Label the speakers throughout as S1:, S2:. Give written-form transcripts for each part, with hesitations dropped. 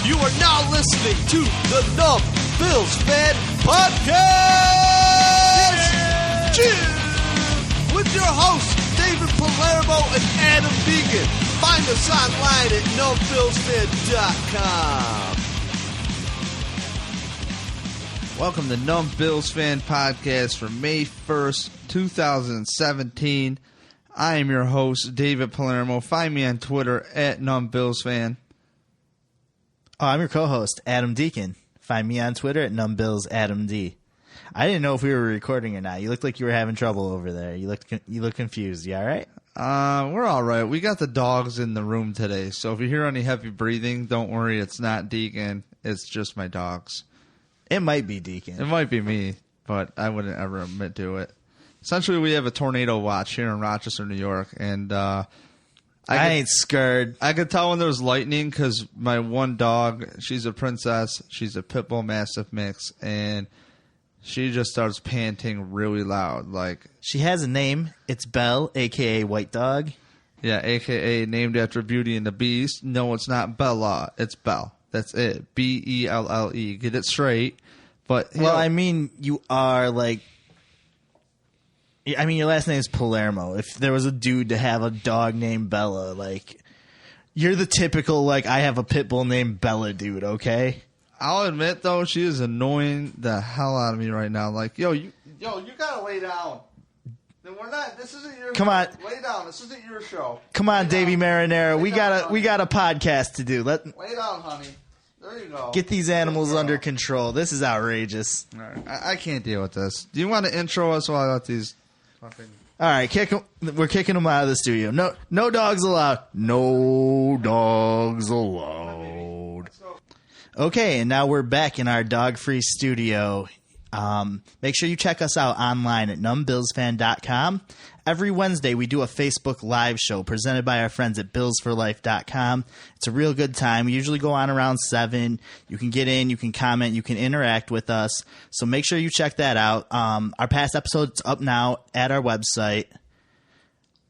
S1: You are now listening to the Numb Bills Fan Podcast! Yeah! With your hosts, David Palermo and Adam Deacon. Find us online at numbbillsfan.com.
S2: Welcome to Numb Bills Fan Podcast for May 1st, 2017. I am your host, David Palermo. Find me on Twitter at numbbillsfan.
S3: Oh, I'm your co-host, Adam Deacon. Find me on Twitter at numbillsadamd. I didn't know if we were recording or not. You looked like you were having trouble over there. You look confused. You all right?
S2: We're all right. We got the dogs in the room today, so if you hear any heavy breathing, don't worry. It's not Deacon. It's just my dogs.
S3: It might be Deacon.
S2: It might be me, but I wouldn't ever admit to it. Essentially, we have a tornado watch here in Rochester, New York, and I
S3: ain't scared.
S2: I could tell when there was lightning because my one dog, she's a princess. She's a pit bull mastiff mix, and she just starts panting really loud. Like
S3: she has a name. It's Belle, a.k.a. White Dog.
S2: Yeah, a.k.a. named after Beauty and the Beast. No, it's not Bella. It's Belle. That's it. B-E-L-L-E. Get it straight. But
S3: well, I mean, you are like... I mean, your last name is Palermo. If there was a dude to have a dog named Bella, like, you're the typical, like, I have a pit bull named Bella dude, okay?
S2: I'll admit, though, she is annoying the hell out of me right now. Like, you gotta lay down. We're not, this isn't your
S3: Come on.
S2: Lay down. This isn't your show.
S3: Come on, Davey Marinero. We got a podcast to do.
S2: Lay down, honey. There you go.
S3: Get these animals under control. This is outrageous.
S2: All right. I can't deal with this. Do you want to intro us while I let these...
S3: All right, we're kicking them out of the studio. No dogs allowed. No dogs allowed. Okay, and now we're back in our dog-free studio. Make sure you check us out online at numbbillsfan.com. Every Wednesday, we do a Facebook Live show presented by our friends at billsforlife.com. It's a real good time. We usually go on around 7. You can get in, you can comment, you can interact with us. So make sure you check that out. Our past episode's up now at our website.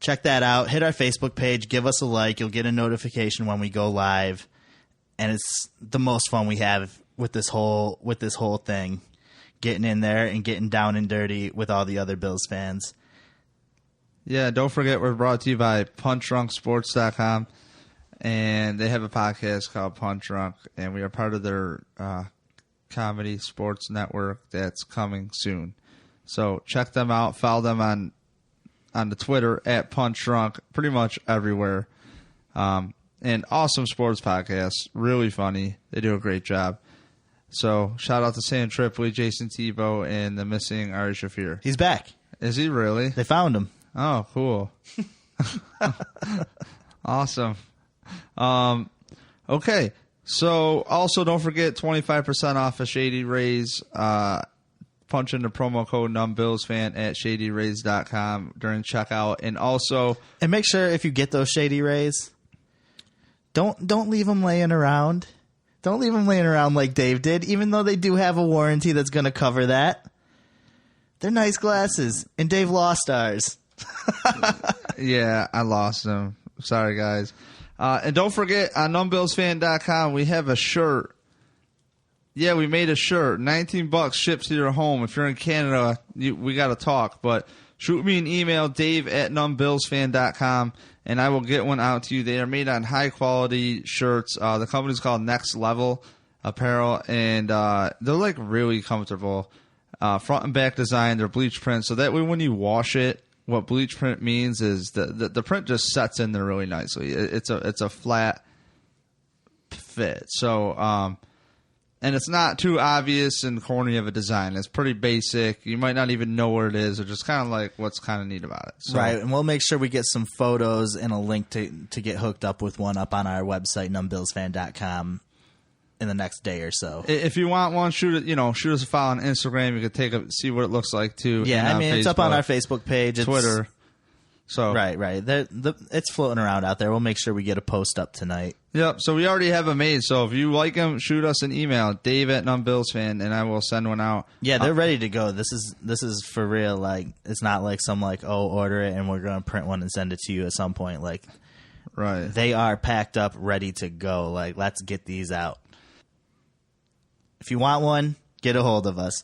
S3: Check that out. Hit our Facebook page. Give us a like. You'll get a notification when we go live. And it's the most fun we have with this whole thing. Getting in there and getting down and dirty with all the other Bills fans.
S2: Yeah, don't forget we're brought to you by PunchDrunkSports.com, and they have a podcast called Punch Drunk, and we are part of their comedy sports network that's coming soon. So check them out. Follow them on the Twitter at Punch Drunk, pretty much everywhere. And awesome sports podcast, really funny. They do a great job. So shout out to Sam Tripoli, Jason Tebow, and the missing Ari Shafir.
S3: He's back.
S2: Is he really?
S3: They found him.
S2: Oh, cool. Awesome. Okay. So also don't forget 25% off of Shady Rays. Punch in the promo code NumbBillsFan at ShadyRays.com during checkout. And
S3: make sure if you get those Shady Rays, don't leave them laying around. Don't leave them laying around like Dave did, even though they do have a warranty that's going to cover that. They're nice glasses, and Dave lost ours.
S2: Yeah, I lost them. Sorry, guys. And don't forget, on numbbillsfan.com, we have a shirt. Yeah, we made a shirt. $19 ships to your home. If you're in Canada, we got to talk. But shoot me an email, Dave at numbbillsfan.com, and I will get one out to you. They are made on high-quality shirts. The company's called Next Level Apparel, and they're, like, really comfortable. Front and back design, they're bleach print, so that way when you wash it, what bleach print means is the print just sets in there really nicely. It's a flat fit. So, and it's not too obvious and corny of a design. It's pretty basic. You might not even know what it is, or just kind of like what's kind of neat about it. So,
S3: right, and we'll make sure we get some photos and a link to get hooked up with one up on our website, numbbillsfan.com. in the next day or so.
S2: If you want one, shoot us a follow on Instagram. You can see what it looks like too.
S3: Yeah, I mean, it's up on our Facebook page,
S2: Twitter. So
S3: right. It's floating around out there. We'll make sure we get a post up tonight.
S2: Yep. So we already have them made. So if you like them, shoot us an email, Dave@NumbBillsFan, and I will send one out.
S3: Yeah, they're ready to go. This is for real. Like, it's not like some order it and we're going to print one and send it to you at some point. Like,
S2: right.
S3: They are packed up, ready to go. Like, let's get these out. If you want one, get a hold of us.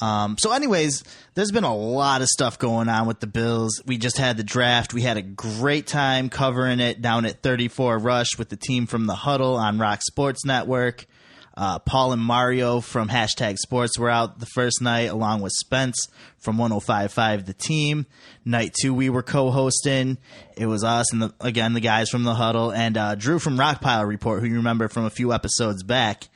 S3: So anyways, there's been a lot of stuff going on with the Bills. We just had the draft. We had a great time covering it down at 34 Rush with the team from The Huddle on Rock Sports Network. Paul and Mario from #Sports were out the first night, along with Spence from 105.5 The Team. Night 2, we were co-hosting. It was us and, the guys from The Huddle. And Drew from Rockpile Report, who you remember from a few episodes back.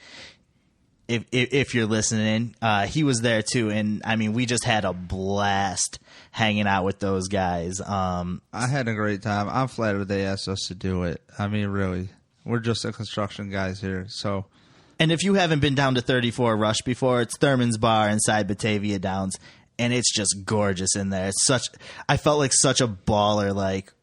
S3: If you're listening, he was there too, and I mean, we just had a blast hanging out with those guys.
S2: I had a great time. I'm flattered they asked us to do it. I mean, really, we're just the construction guys here. So,
S3: and if you haven't been down to 34 Rush before, it's Thurman's Bar inside Batavia Downs, and it's just gorgeous in there. I felt like such a baller, like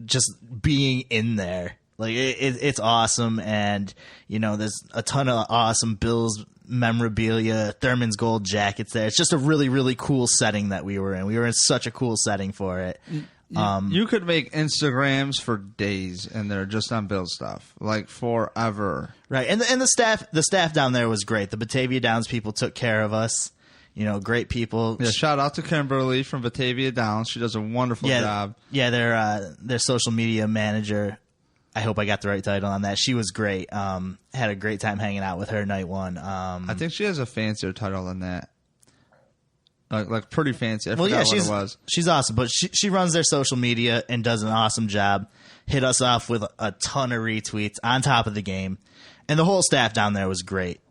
S3: just being in there. Like, it's awesome, and, there's a ton of awesome Bills memorabilia, Thurman's gold jackets there. It's just a really, really cool setting that we were in. We were in such a cool setting for it.
S2: You could make Instagrams for days in there just on Bill stuff, like forever.
S3: Right, and the staff down there was great. The Batavia Downs people took care of us. Great people.
S2: Yeah, shout out to Kimberly from Batavia Downs. She does a wonderful job.
S3: Yeah, their social media manager. I hope I got the right title on that. She was great. Had a great time hanging out with her night one.
S2: I think she has a fancier title than that. Like pretty fancy. I forgot what it was.
S3: She's awesome, but she runs their social media and does an awesome job. Hit us off with a ton of retweets on top of the game. And the whole staff down there was great.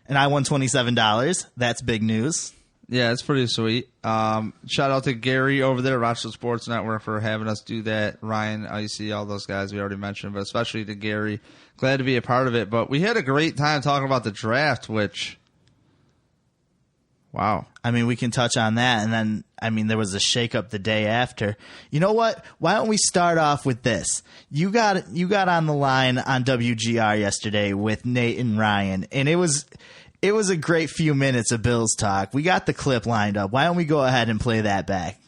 S3: And I won $27. That's big news.
S2: Yeah, it's pretty sweet. Shout out to Gary over there at Rochester Sports Network for having us do that. Ryan, Icy, all those guys we already mentioned, but especially to Gary. Glad to be a part of it. But we had a great time talking about the draft, which, wow.
S3: I mean, we can touch on that. And then, there was a shakeup the day after. You know what? Why don't we start off with this? You got on the line on WGR yesterday with Nate and Ryan, and it was a great few minutes of Bills talk. We got the clip lined up. Why don't we go ahead and play that back?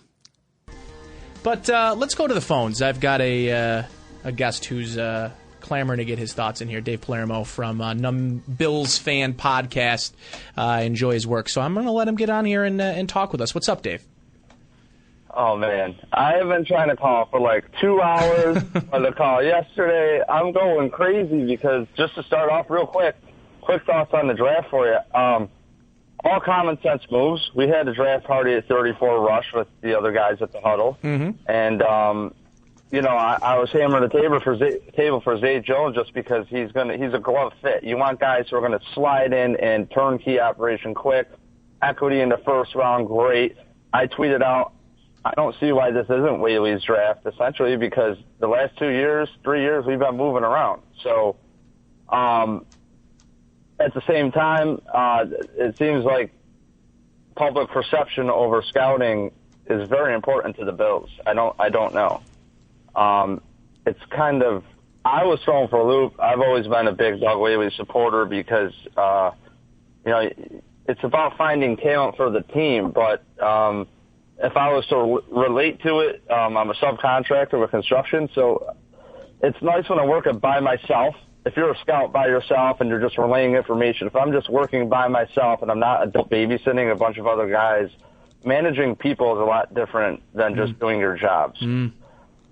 S4: But let's go to the phones. I've got a guest who's clamoring to get his thoughts in here. Dave Palermo from Bills Fan Podcast. Enjoy his work. So I'm going to let him get on here and talk with us. What's up, Dave?
S5: Oh, man. I have been trying to call for like 2 hours on the call yesterday. I'm going crazy because just to start off real quick thoughts on the draft for you. All common sense moves. We had a draft party at 34 Rush with the other guys at the Huddle. Mm-hmm. And, I was hammering the table for Zay Jones just because he's a glove fit. You want guys who are going to slide in and turnkey operation quick. Equity in the first round, great. I tweeted out, I don't see why this isn't Whaley's draft, essentially, because the last 3 years, we've been moving around. So, at the same time, it seems like public perception over scouting is very important to the Bills. I don't know. It's kind of, I was thrown for a loop. I've always been a big Doug Whaley supporter because, it's about finding talent for the team. But if I was to relate to it, I'm a subcontractor with construction, so it's nice when I work it by myself. If you're a scout by yourself and you're just relaying information, if I'm just working by myself and I'm not adult babysitting a bunch of other guys, managing people is a lot different than just doing your jobs. Mm.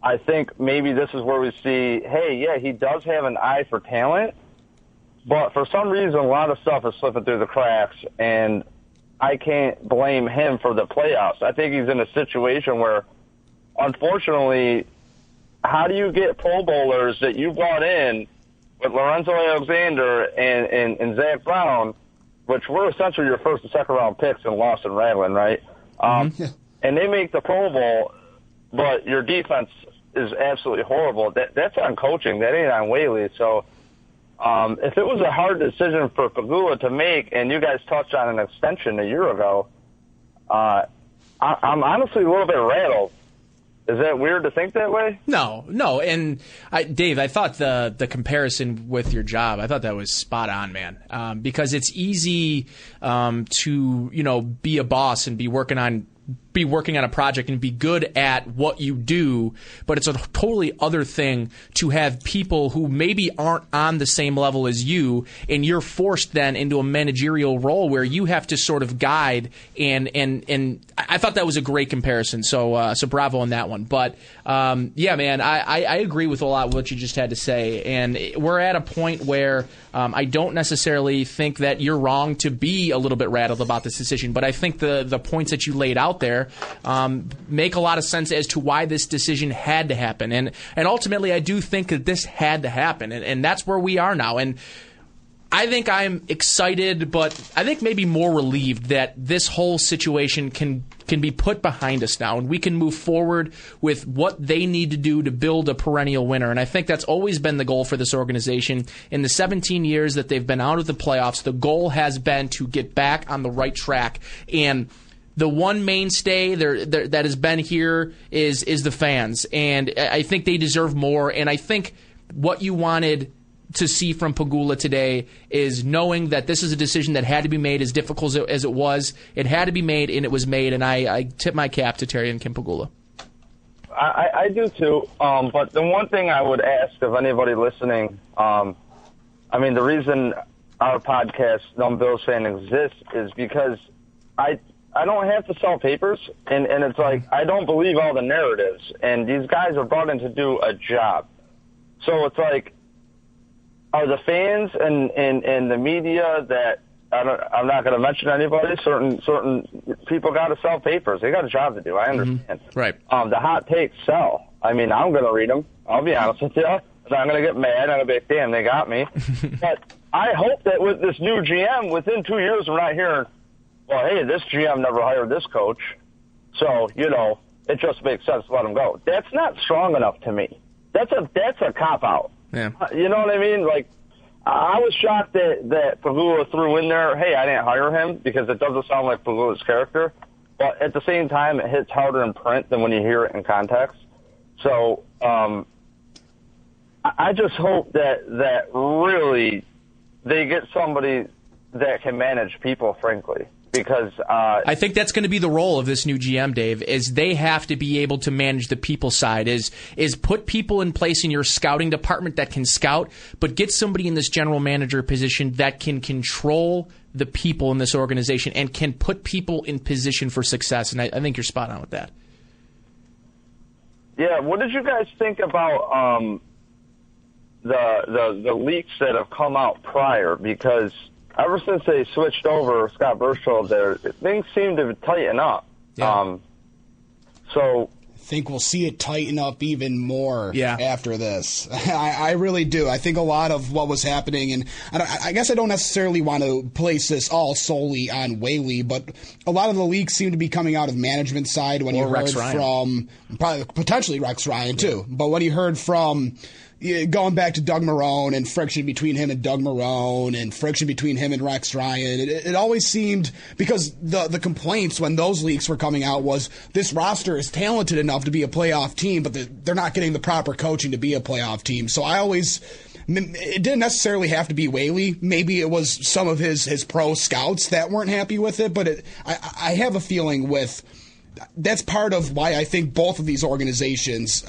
S5: I think maybe this is where we see, hey, yeah, he does have an eye for talent, but for some reason a lot of stuff is slipping through the cracks, and I can't blame him for the playoffs. I think he's in a situation where, unfortunately, how do you get Pro Bowlers that you brought in with Lorenzo Alexander and Zach Brown, which were essentially your first and second round picks in Lawson Ragland, right? And they make the Pro Bowl, but your defense is absolutely horrible. That's on coaching. That ain't on Whaley. So if it was a hard decision for Pagula to make, and you guys touched on an extension a year ago, I'm honestly a little bit rattled Is that weird to think that way?
S4: No. And Dave, I thought the comparison with your job, I thought that was spot on, man. Because it's easy to be a boss and be working on a project and be good at what you do, but it's a totally other thing to have people who maybe aren't on the same level as you, and you're forced then into a managerial role where you have to sort of guide, and I thought that was a great comparison, so bravo on that one. But yeah, man, I agree with a lot of what you just had to say, and we're at a point where I don't necessarily think that you're wrong to be a little bit rattled about this decision, but I think the points that you laid out there make a lot of sense as to why this decision had to happen. And ultimately, I do think that this had to happen. And that's where we are now. And I think I'm excited, but I think maybe more relieved that this whole situation can be put behind us now, and we can move forward with what they need to do to build a perennial winner. And I think that's always been the goal for this organization. In the 17 years that they've been out of the playoffs, the goal has been to get back on the right track. And the one mainstay that has been here is the fans, and I think they deserve more. And I think what you wanted to see from Pegula today is knowing that this is a decision that had to be made, as difficult as it was. It had to be made, and it was made, and I tip my cap to Terry and Kim Pegula.
S5: I do too, but the one thing I would ask of anybody listening, the reason our podcast, Numb Bills Fan, exists is because I don't have to sell papers, and it's like I don't believe all the narratives, and these guys are brought in to do a job. So it's like, are the fans and the media that I'm not going to mention anybody. Certain people got to sell papers. They got a job to do. I understand.
S4: Mm-hmm. Right.
S5: The hot takes sell. I'm going to read them. I'll be honest with you. I'm going to get mad. I'm going to be like, damn, they got me. But I hope that with this new GM, within 2 years, we're not hearing, well, hey, this GM never hired this coach, so, it just makes sense to let him go. That's not strong enough to me. That's a cop-out.
S4: Yeah.
S5: You know what I mean? Like, I was shocked that Pegula threw in there, hey, I didn't hire him, because it doesn't sound like Pegula's character. But at the same time, it hits harder in print than when you hear it in context. So I just hope that really they get somebody that can manage people, frankly. Because
S4: I think that's going to be the role of this new GM, Dave, is they have to be able to manage the people side, is put people in place in your scouting department that can scout, but get somebody in this general manager position that can control the people in this organization and can put people in position for success. And I think you're spot on with that.
S5: Yeah, what did you guys think about the leaks that have come out prior? Because ever since they switched over Scott Burchell there, things seem to tighten up.
S4: Yeah.
S5: So
S6: I think we'll see it tighten up even more after this. I really do. I think a lot of what was happening, and I guess I don't necessarily want to place this all solely on Whaley, but a lot of the leaks seem to be coming out of management side when you heard from probably potentially Rex Ryan too. But when you heard from going back to Doug Marrone and friction between him and Doug Marrone and friction between him and Rex Ryan, it always seemed, because the complaints when those leaks were coming out was this roster is talented enough to be a playoff team, but they're not getting the proper coaching to be a playoff team. So it didn't necessarily have to be Whaley. Maybe it was some of his pro scouts that weren't happy with it, but I have a feeling that's part of why I think both of these organizations,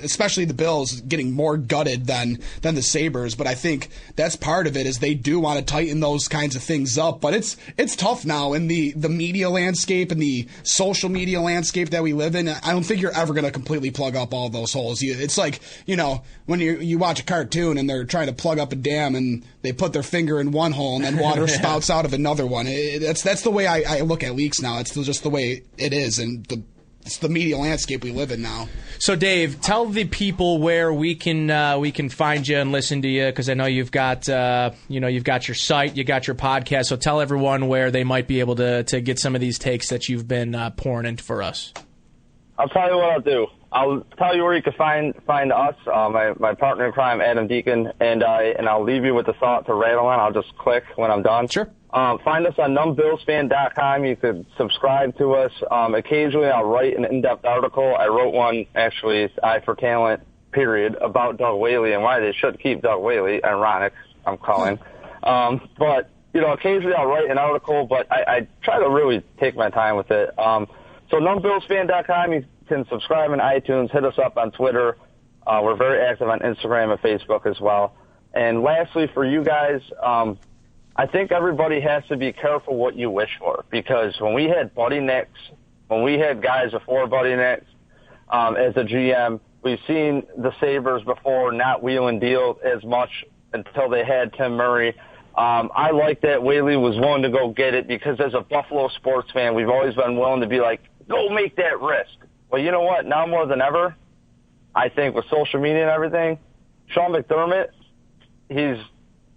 S6: especially the Bills, getting more gutted than the Sabres. But I think that's part of it, is they do want to tighten those kinds of things up. But it's tough now in the media landscape and the social media landscape that we live in. I don't think you're ever going to completely plug up all those holes. It's like, when you watch a cartoon and they're trying to plug up a dam and they put their finger in one hole and then water spouts out of another one. That's the way I look at leaks now. It's just the way it is. And it's the media landscape we live in now.
S4: So, Dave, tell the people where we can find you and listen to you, because I know you've got you've got your site, you got your podcast. So tell everyone where they might be able to get some of these takes that you've been pouring in for us.
S5: I'll tell you what I'll do. I'll tell you where you can find us, my partner in crime, Adam Deacon, and I'll leave you with the thought to rattle on. I'll just click when I'm done.
S4: Sure.
S5: Find us on numbillsfan.com. You could subscribe to us. Occasionally I'll write an in-depth article. I wrote one, actually, Eye for Talent, period, about Doug Whaley and why they should keep Doug Whaley. Ironic, I'm calling. But, occasionally I'll write an article, but I try to really take my time with it. So numbillsfan.com, you can subscribe on iTunes, hit us up on Twitter. We're very active on Instagram and Facebook as well. And lastly, for you guys, I think everybody has to be careful what you wish for, because when we had Buddy Nix, when we had guys before Buddy Nix as a GM, we've seen the Sabres before not wheel and deal as much until they had Tim Murray. I like that Whaley was willing to go get it, because as a Buffalo sports fan, we've always been willing to be like, go make that risk. Well, you know what? Now more than ever, I think with social media and everything, Sean McDermott, he's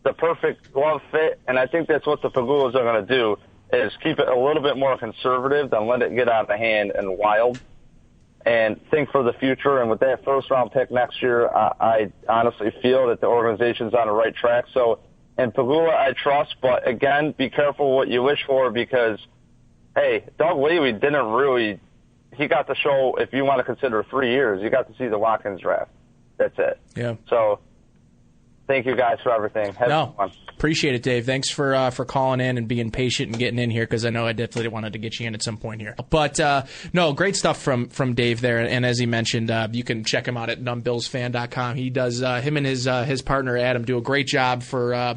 S5: the perfect glove fit, and I think that's what the Pagulas are going to do, is keep it a little bit more conservative than let it get out of hand and wild, and think for the future. And with that first-round pick next year, I honestly feel that the organization's on the right track. So, in Pagula, I trust, but again, be careful what you wish for, because, hey, Doug Whaley didn't really – he got to show, if you want to consider 3 years, you got to see the Watkins draft. That's it.
S4: Yeah.
S5: So, thank you guys for everything. Have fun.
S4: Appreciate it, Dave. Thanks for calling in and being patient and getting in here, because I know I definitely wanted to get you in at some point here. But no, great stuff from Dave there. And as he mentioned, you can check him out at numbillsfan.com. He does him and his partner Adam do a great job for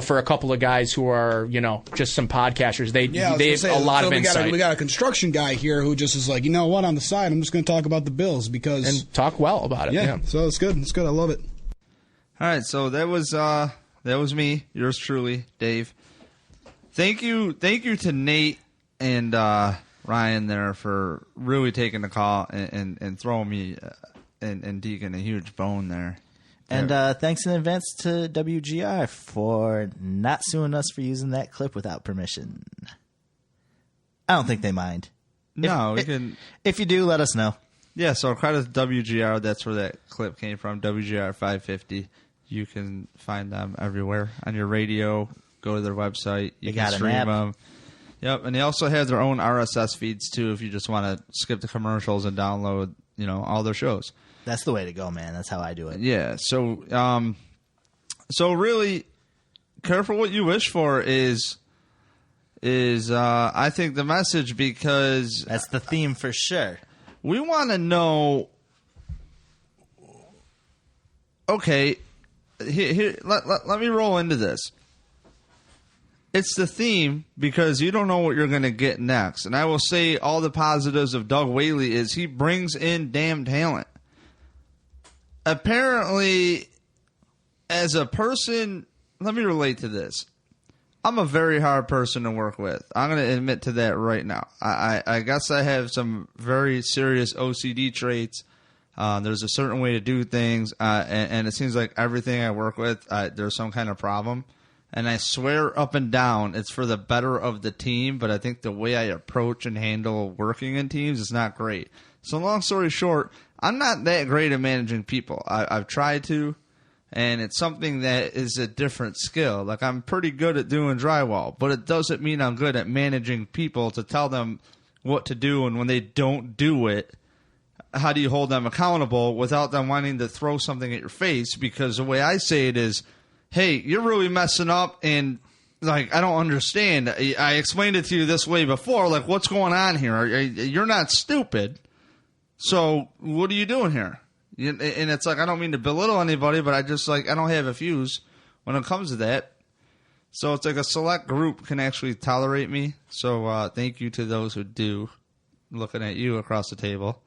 S4: for a couple of guys who are just some podcasters. They have a lot of insight.
S6: We got a construction guy here who just is like, you know what, on the side, I'm just going to talk about the Bills and
S4: talk well about it. Yeah.
S6: So it's good. It's good. I love it.
S2: All right, so that was me, yours truly, Dave. Thank you to Nate and Ryan there for really taking the call and throwing me and Deacon a huge bone there.
S3: And thanks in advance to WGR for not suing us for using that clip without permission. I don't think they mind.
S2: No,
S3: if you do, let us know.
S2: Yeah, so credit to WGR. That's where that clip came from, WGR 550. You can find them everywhere on your radio. Go to their website. You can stream them. Yep, and they also have their own RSS feeds too. If you just want to skip the commercials and download, all their shows.
S3: That's the way to go, man. That's how I do it.
S2: Yeah. So, so really, careful what you wish for is I think the message, because
S3: that's the theme for sure.
S2: We want to know. Okay. Here, let me roll into this. It's the theme because you don't know what you're going to get next. And I will say all the positives of Doug Whaley is he brings in damn talent. Apparently, as a person, let me relate to this. I'm a very hard person to work with. I'm going to admit to that right now. I guess I have some very serious OCD traits. There's a certain way to do things, and it seems like everything I work with, there's some kind of problem. And I swear up and down it's for the better of the team, but I think the way I approach and handle working in teams is not great. So long story short, I'm not that great at managing people. I've tried to, and it's something that is a different skill. Like, I'm pretty good at doing drywall, but it doesn't mean I'm good at managing people to tell them what to do, and when they don't do it, how do you hold them accountable without them wanting to throw something at your face? Because the way I say it is, hey, you're really messing up, and, like, I don't understand. I explained it to you this way before. Like, what's going on here? You're not stupid. So what are you doing here? And it's like, I don't mean to belittle anybody, but I don't have a fuse when it comes to that. So it's like a select group can actually tolerate me. So thank you to those who do. Looking at you across the table.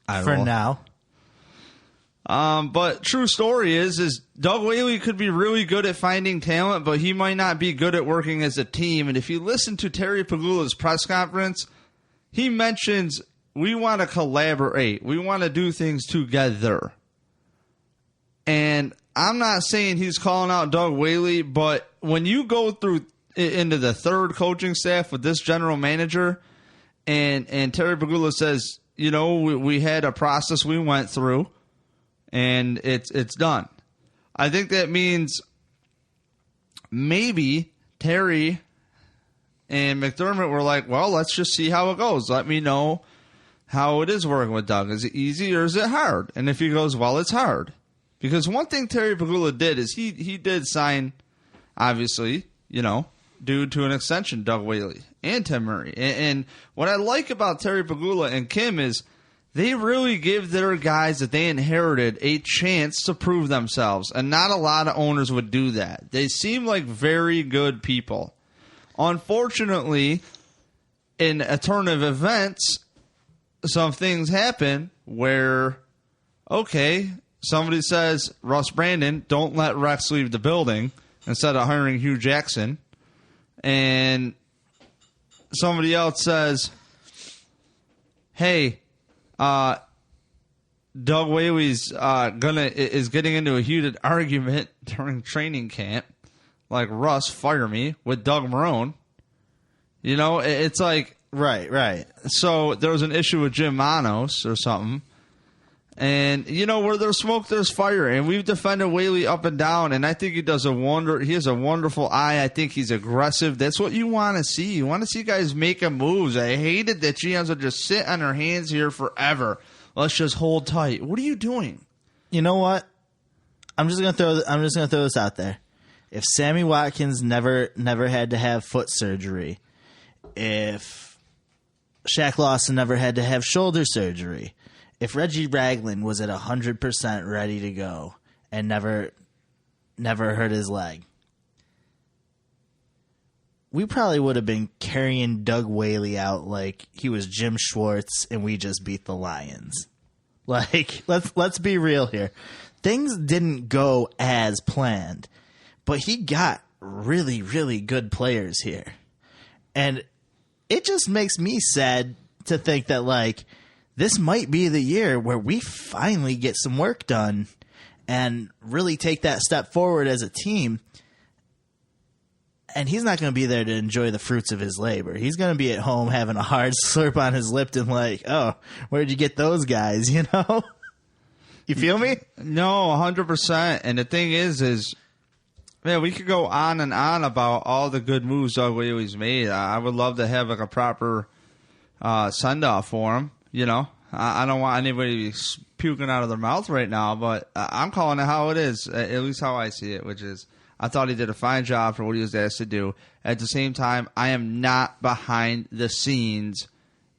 S3: For now.
S2: But true story is Doug Whaley could be really good at finding talent, but he might not be good at working as a team. And if you listen to Terry Pagula's press conference, he mentions we want to collaborate. We want to do things together. And I'm not saying he's calling out Doug Whaley, but when you go through into the third coaching staff with this general manager, and Terry Pagula says, we had a process we went through, and it's done. I think that means maybe Terry and McDermott were like, well, let's just see how it goes. Let me know how it is working with Doug. Is it easy or is it hard? And if he goes, well, it's hard. Because one thing Terry Pegula did is he did sign, obviously, due to an extension, Doug Whaley and Tim Murray. And what I like about Terry Pegula and Kim is they really give their guys that they inherited a chance to prove themselves. And not a lot of owners would do that. They seem like very good people. Unfortunately, in a turn of events, some things happen where, okay, somebody says, Russ Brandon, don't let Rex leave the building instead of hiring Hugh Jackson. And somebody else says, hey, Doug Whaley's is getting into a heated argument during training camp. Like, Russ, fire me, with Doug Marrone. It's like...
S3: Right.
S2: So there was an issue with Jim Manos or something. And, where there's smoke, there's fire. And we've defended Whaley up and down. And I think he has a wonderful eye. I think he's aggressive. That's what you want to see. You want to see guys making moves. I hated that GMs would just sit on their hands here forever. Let's just hold tight. What are you doing?
S3: You know what? I'm just gonna throw this out there. If Sammy Watkins never had to have foot surgery, if Shaq Lawson never had to have shoulder surgery, if Reggie Ragland was at 100% ready to go and never hurt his leg, we probably would have been carrying Doug Whaley out like he was Jim Schwartz and we just beat the Lions. Like, let's be real here. Things didn't go as planned, but he got really, really good players here. And it just makes me sad to think that, like, this might be the year where we finally get some work done and really take that step forward as a team. And he's not going to be there to enjoy the fruits of his labor. He's going to be at home having a hard slurp on his lip and like, oh, where'd you get those guys, You feel me?
S2: No, 100%. And the thing is, man, we could go on and on about all the good moves Doug Whaley's made. I would love to have like a proper send-off for him. I don't want anybody puking out of their mouth right now, but I'm calling it how it is, at least how I see it, which is I thought he did a fine job for what he was asked to do. At the same time, I am not behind the scenes,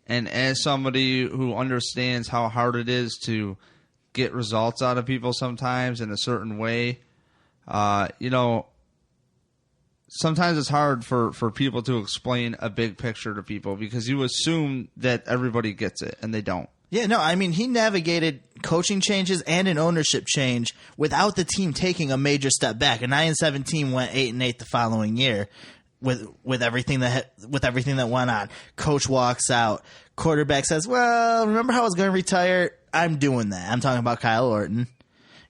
S2: and as somebody who understands how hard it is to get results out of people sometimes in a certain way, sometimes it's hard for people to explain a big picture to people because you assume that everybody gets it, and they don't.
S3: Yeah, no, I mean, he navigated coaching changes and an ownership change without the team taking a major step back. A 9-7 team went 8-8 the following year with everything that went on. Coach walks out. Quarterback says, well, remember how I was going to retire? I'm doing that. I'm talking about Kyle Orton.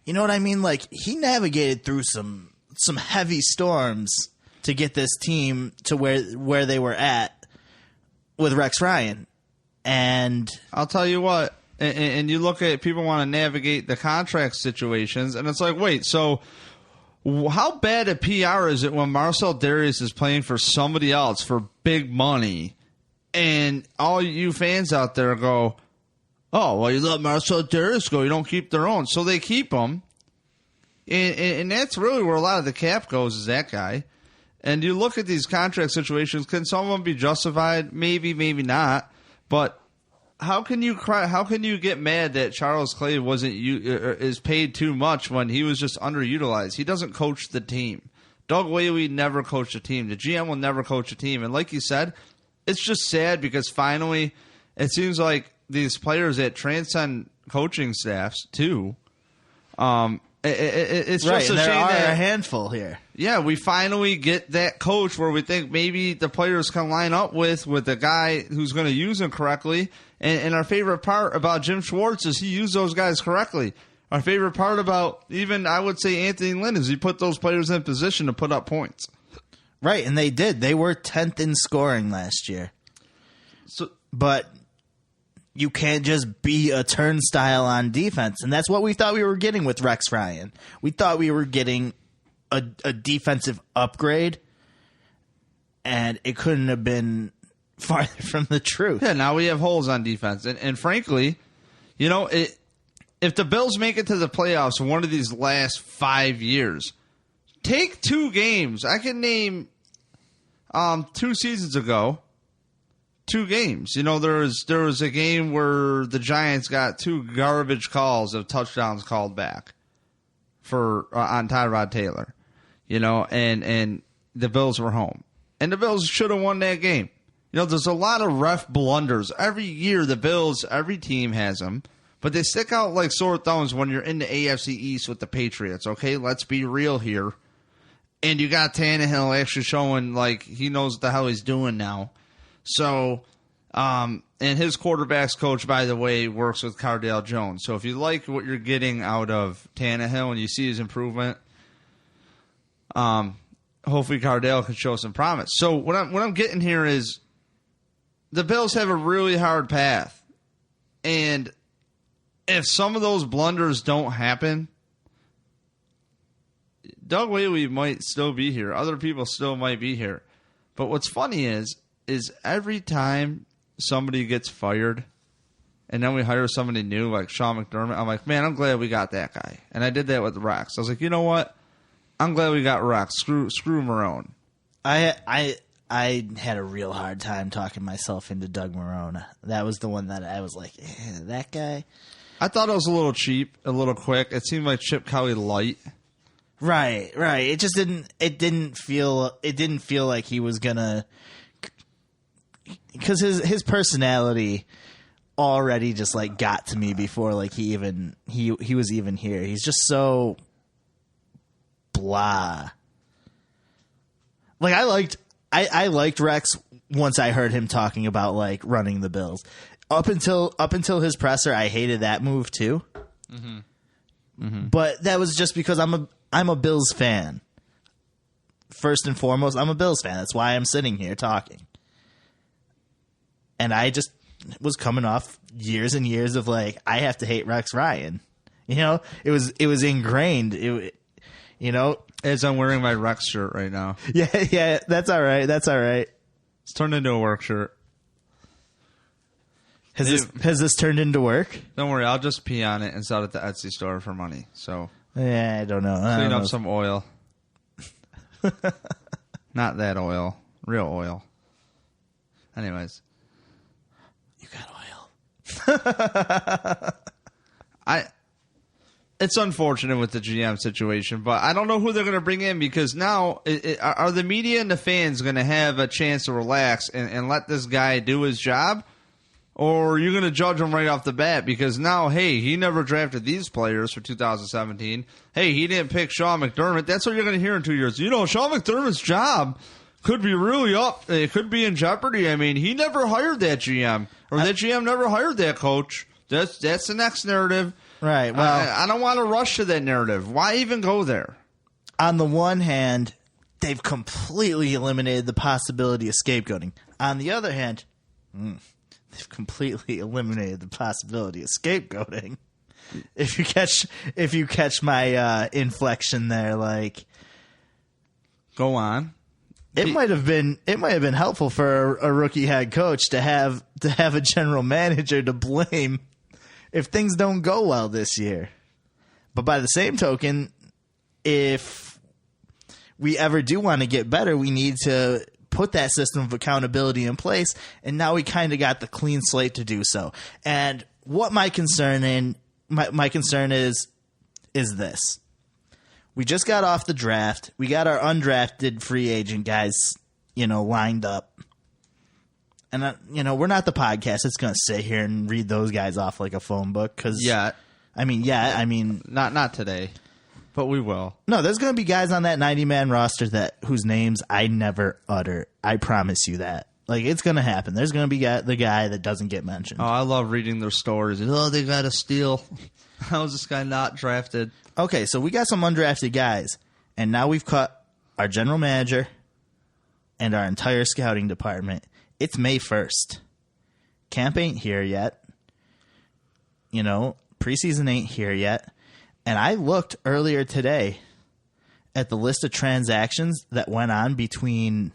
S3: You know what I mean? Like, he navigated through some heavy storms to get this team to where they were at with Rex Ryan. And
S2: I'll tell you what, and you look at people want to navigate the contract situations, and it's like, wait, so how bad a PR is it when Marcel Darius is playing for somebody else for big money, and all you fans out there go, oh, well, you let Marcel Darius go, you don't keep their own, so they keep him, and that's really where a lot of the cap goes, is that guy. And you look at these contract situations, can some of them be justified? Maybe, maybe not. But how can you get mad that Charles Clay is paid too much when he was just underutilized? He doesn't coach the team. Doug Whaley never coached a team. The GM will never coach a team. And like you said, it's just sad because finally it seems like these players that transcend coaching staffs too. It's
S3: right,
S2: just a
S3: and there
S2: shame
S3: are
S2: that
S3: a handful here.
S2: Yeah, we finally get that coach where we think maybe the players can line up with a guy who's going to use them correctly. And our favorite part about Jim Schwartz is he used those guys correctly. Our favorite part about even, I would say, Anthony Lynn is he put those players in position to put up points.
S3: Right, and they did. They were 10th in scoring last year. But you can't just be a turnstile on defense. And that's what we thought we were getting with Rex Ryan. We thought we were getting a defensive upgrade, and it couldn't have been farther from the truth.
S2: Yeah, now we have holes on defense. And frankly, you know, if the Bills make it to the playoffs in one of these last 5 years, take 2 games. I can name 2 seasons ago, 2 games. You know, there was a game where the Giants got 2 garbage calls of touchdowns called back on Tyrod Taylor. You know, and the Bills were home. And the Bills should have won that game. You know, there's a lot of ref blunders. Every year, the Bills, every team has them. But they stick out like sore thumbs when you're in the AFC East with the Patriots. Okay, let's be real here. And you got Tannehill actually showing like he knows what the hell he's doing now. So, and his quarterback's coach, by the way, works with Cardale Jones. So if you like what you're getting out of Tannehill and you see his improvement, hopefully Cardale can show some promise. So what I'm getting here is the Bills have a really hard path. And if some of those blunders don't happen, Doug Whaley might still be here. Other people still might be here. But what's funny is every time somebody gets fired and then we hire somebody new like Sean McDermott, I'm like, man, I'm glad we got that guy. And I did that with Rex. I was like, you know what? I'm glad we got Rex. Screw Marone.
S3: I had a real hard time talking myself into Doug Marone. That was the one that I was like, that guy.
S2: I thought it was a little cheap, a little quick. It seemed like Chip Kelly light.
S3: Right. It just didn't feel like he was gonna, because his personality already just like got to me before like he was even here. He's just so blah. Like I liked Rex once I heard him talking about like running the Bills. Up until his presser, I hated that move too. Mm-hmm. Mm-hmm. But that was just because I'm a Bills fan. First and foremost, I'm a Bills fan. That's why I'm sitting here talking. And I just was coming off years and years of like, I have to hate Rex Ryan. You know, it was ingrained. You know,
S2: as I'm wearing my Rex shirt right now.
S3: Yeah, that's all right.
S2: It's turned into a work shirt.
S3: Has this turned into work?
S2: Don't worry, I'll just pee on it and sell it at the Etsy store for money. So
S3: yeah, I don't know.
S2: Clean up some oil. Not that oil, real oil. Anyways,
S3: you got oil.
S2: It's unfortunate with the GM situation, but I don't know who they're going to bring in because now are the media and the fans going to have a chance to relax and let this guy do his job? Or are you going to judge him right off the bat? Because now, hey, he never drafted these players for 2017. Hey, he didn't pick Sean McDermott. That's what you're going to hear in 2 years. You know, Sean McDermott's job could be really up. It could be in jeopardy. I mean, he never hired that GM. Or that GM never hired that coach. That's the next narrative.
S3: Right. Well,
S2: I don't want to rush to that narrative. Why even go there?
S3: On the one hand, they've completely eliminated the possibility of scapegoating. On the other hand, they've completely eliminated the possibility of scapegoating. If you catch my inflection there, like,
S2: go on.
S3: It might have been helpful for a rookie head coach to have a general manager to blame if things don't go well this year. But by the same token, if we ever do want to get better, we need to put that system of accountability in place, and now we kind of got the clean slate to do so. And what my concern is this. We just got off the draft. We got our undrafted free agent guys, lined up. And, we're not the podcast that's going to sit here and read those guys off like a phone book.
S2: Not today. But we will.
S3: No, there's going to be guys on that 90-man roster whose names I never utter. I promise you that. Like, it's going to happen. There's going to be the guy that doesn't get mentioned.
S2: Oh, I love reading their stories. They got a steal. How is this guy not drafted?
S3: Okay, so we got some undrafted guys. And now we've cut our general manager and our entire scouting department. It's May 1st. Camp ain't here yet. preseason ain't here yet. And I looked earlier today at the list of transactions that went on between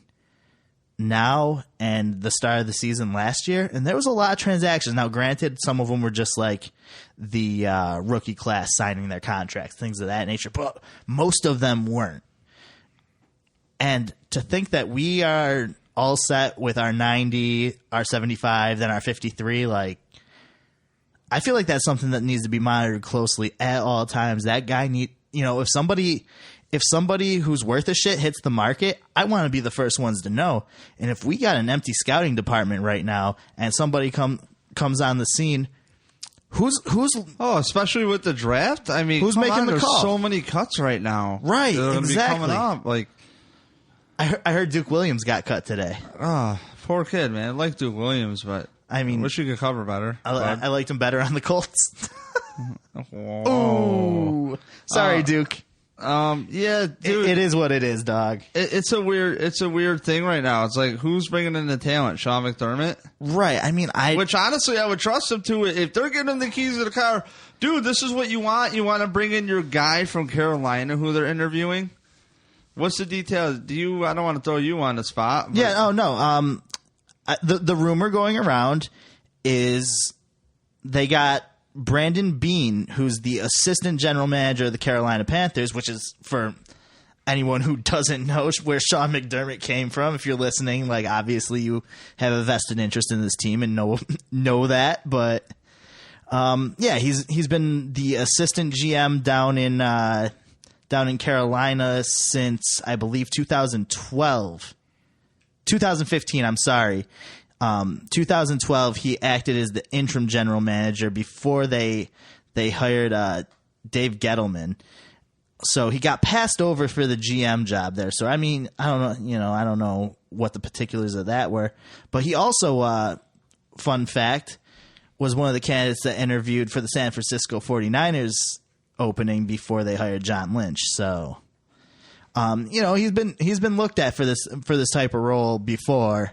S3: now and the start of the season last year, and there was a lot of transactions. Now, granted, some of them were just like the rookie class signing their contracts, things of that nature, but most of them weren't. And to think that we are all set with our 90, our 75, then our 53, like, I feel like that's something that needs to be monitored closely at all times. That guy if somebody who's worth a shit hits the market, I want to be the first ones to know. And if we got an empty scouting department right now and somebody comes on the scene, who's
S2: especially with the draft. I mean,
S3: who's making the call?
S2: There's so many cuts right now.
S3: Right, exactly.
S2: Be coming up. Like,
S3: I heard Duke Williams got cut today.
S2: Oh, poor kid, man. I like Duke Williams, but I wish you could cover better.
S3: I liked him better on the Colts. Oh, sorry, Duke.
S2: Yeah, dude,
S3: it is what it is, dog.
S2: It's a weird thing right now. It's like, who's bringing in the talent? Sean McDermott,
S3: right?
S2: Which honestly, I would trust him to it if they're giving him the keys to the car. Dude, this is what you want. You want to bring in your guy from Carolina who they're interviewing. What's the details? I don't want to throw you on the spot. But.
S3: Yeah. Oh no. The rumor going around is they got Brandon Beane, who's the assistant general manager of the Carolina Panthers, which is, for anyone who doesn't know where Sean McDermott came from, if you're listening, like, obviously you have a vested interest in this team and know that. But he's been the assistant GM down in Carolina since, I believe, 2015. I'm sorry. 2012, he acted as the interim general manager before they hired Dave Gettleman. So he got passed over for the GM job there. So I don't know what the particulars of that were, but he also, fun fact, was one of the candidates that interviewed for the San Francisco 49ers opening before they hired John Lynch. So, he's been looked at for this type of role before.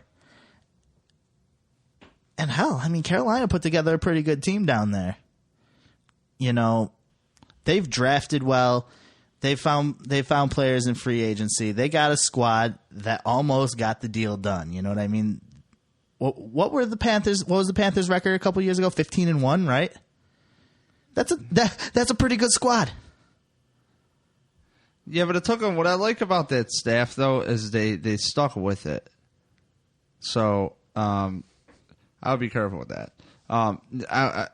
S3: And hell, Carolina put together a pretty good team down there. They've drafted well. They found players in free agency. They got a squad that almost got the deal done. You know what I mean? What was the Panthers record a couple years ago? 15-1, right? That's a pretty good squad.
S2: Yeah, but it took them. What I like about that staff though is they stuck with it. So I would be careful with that. I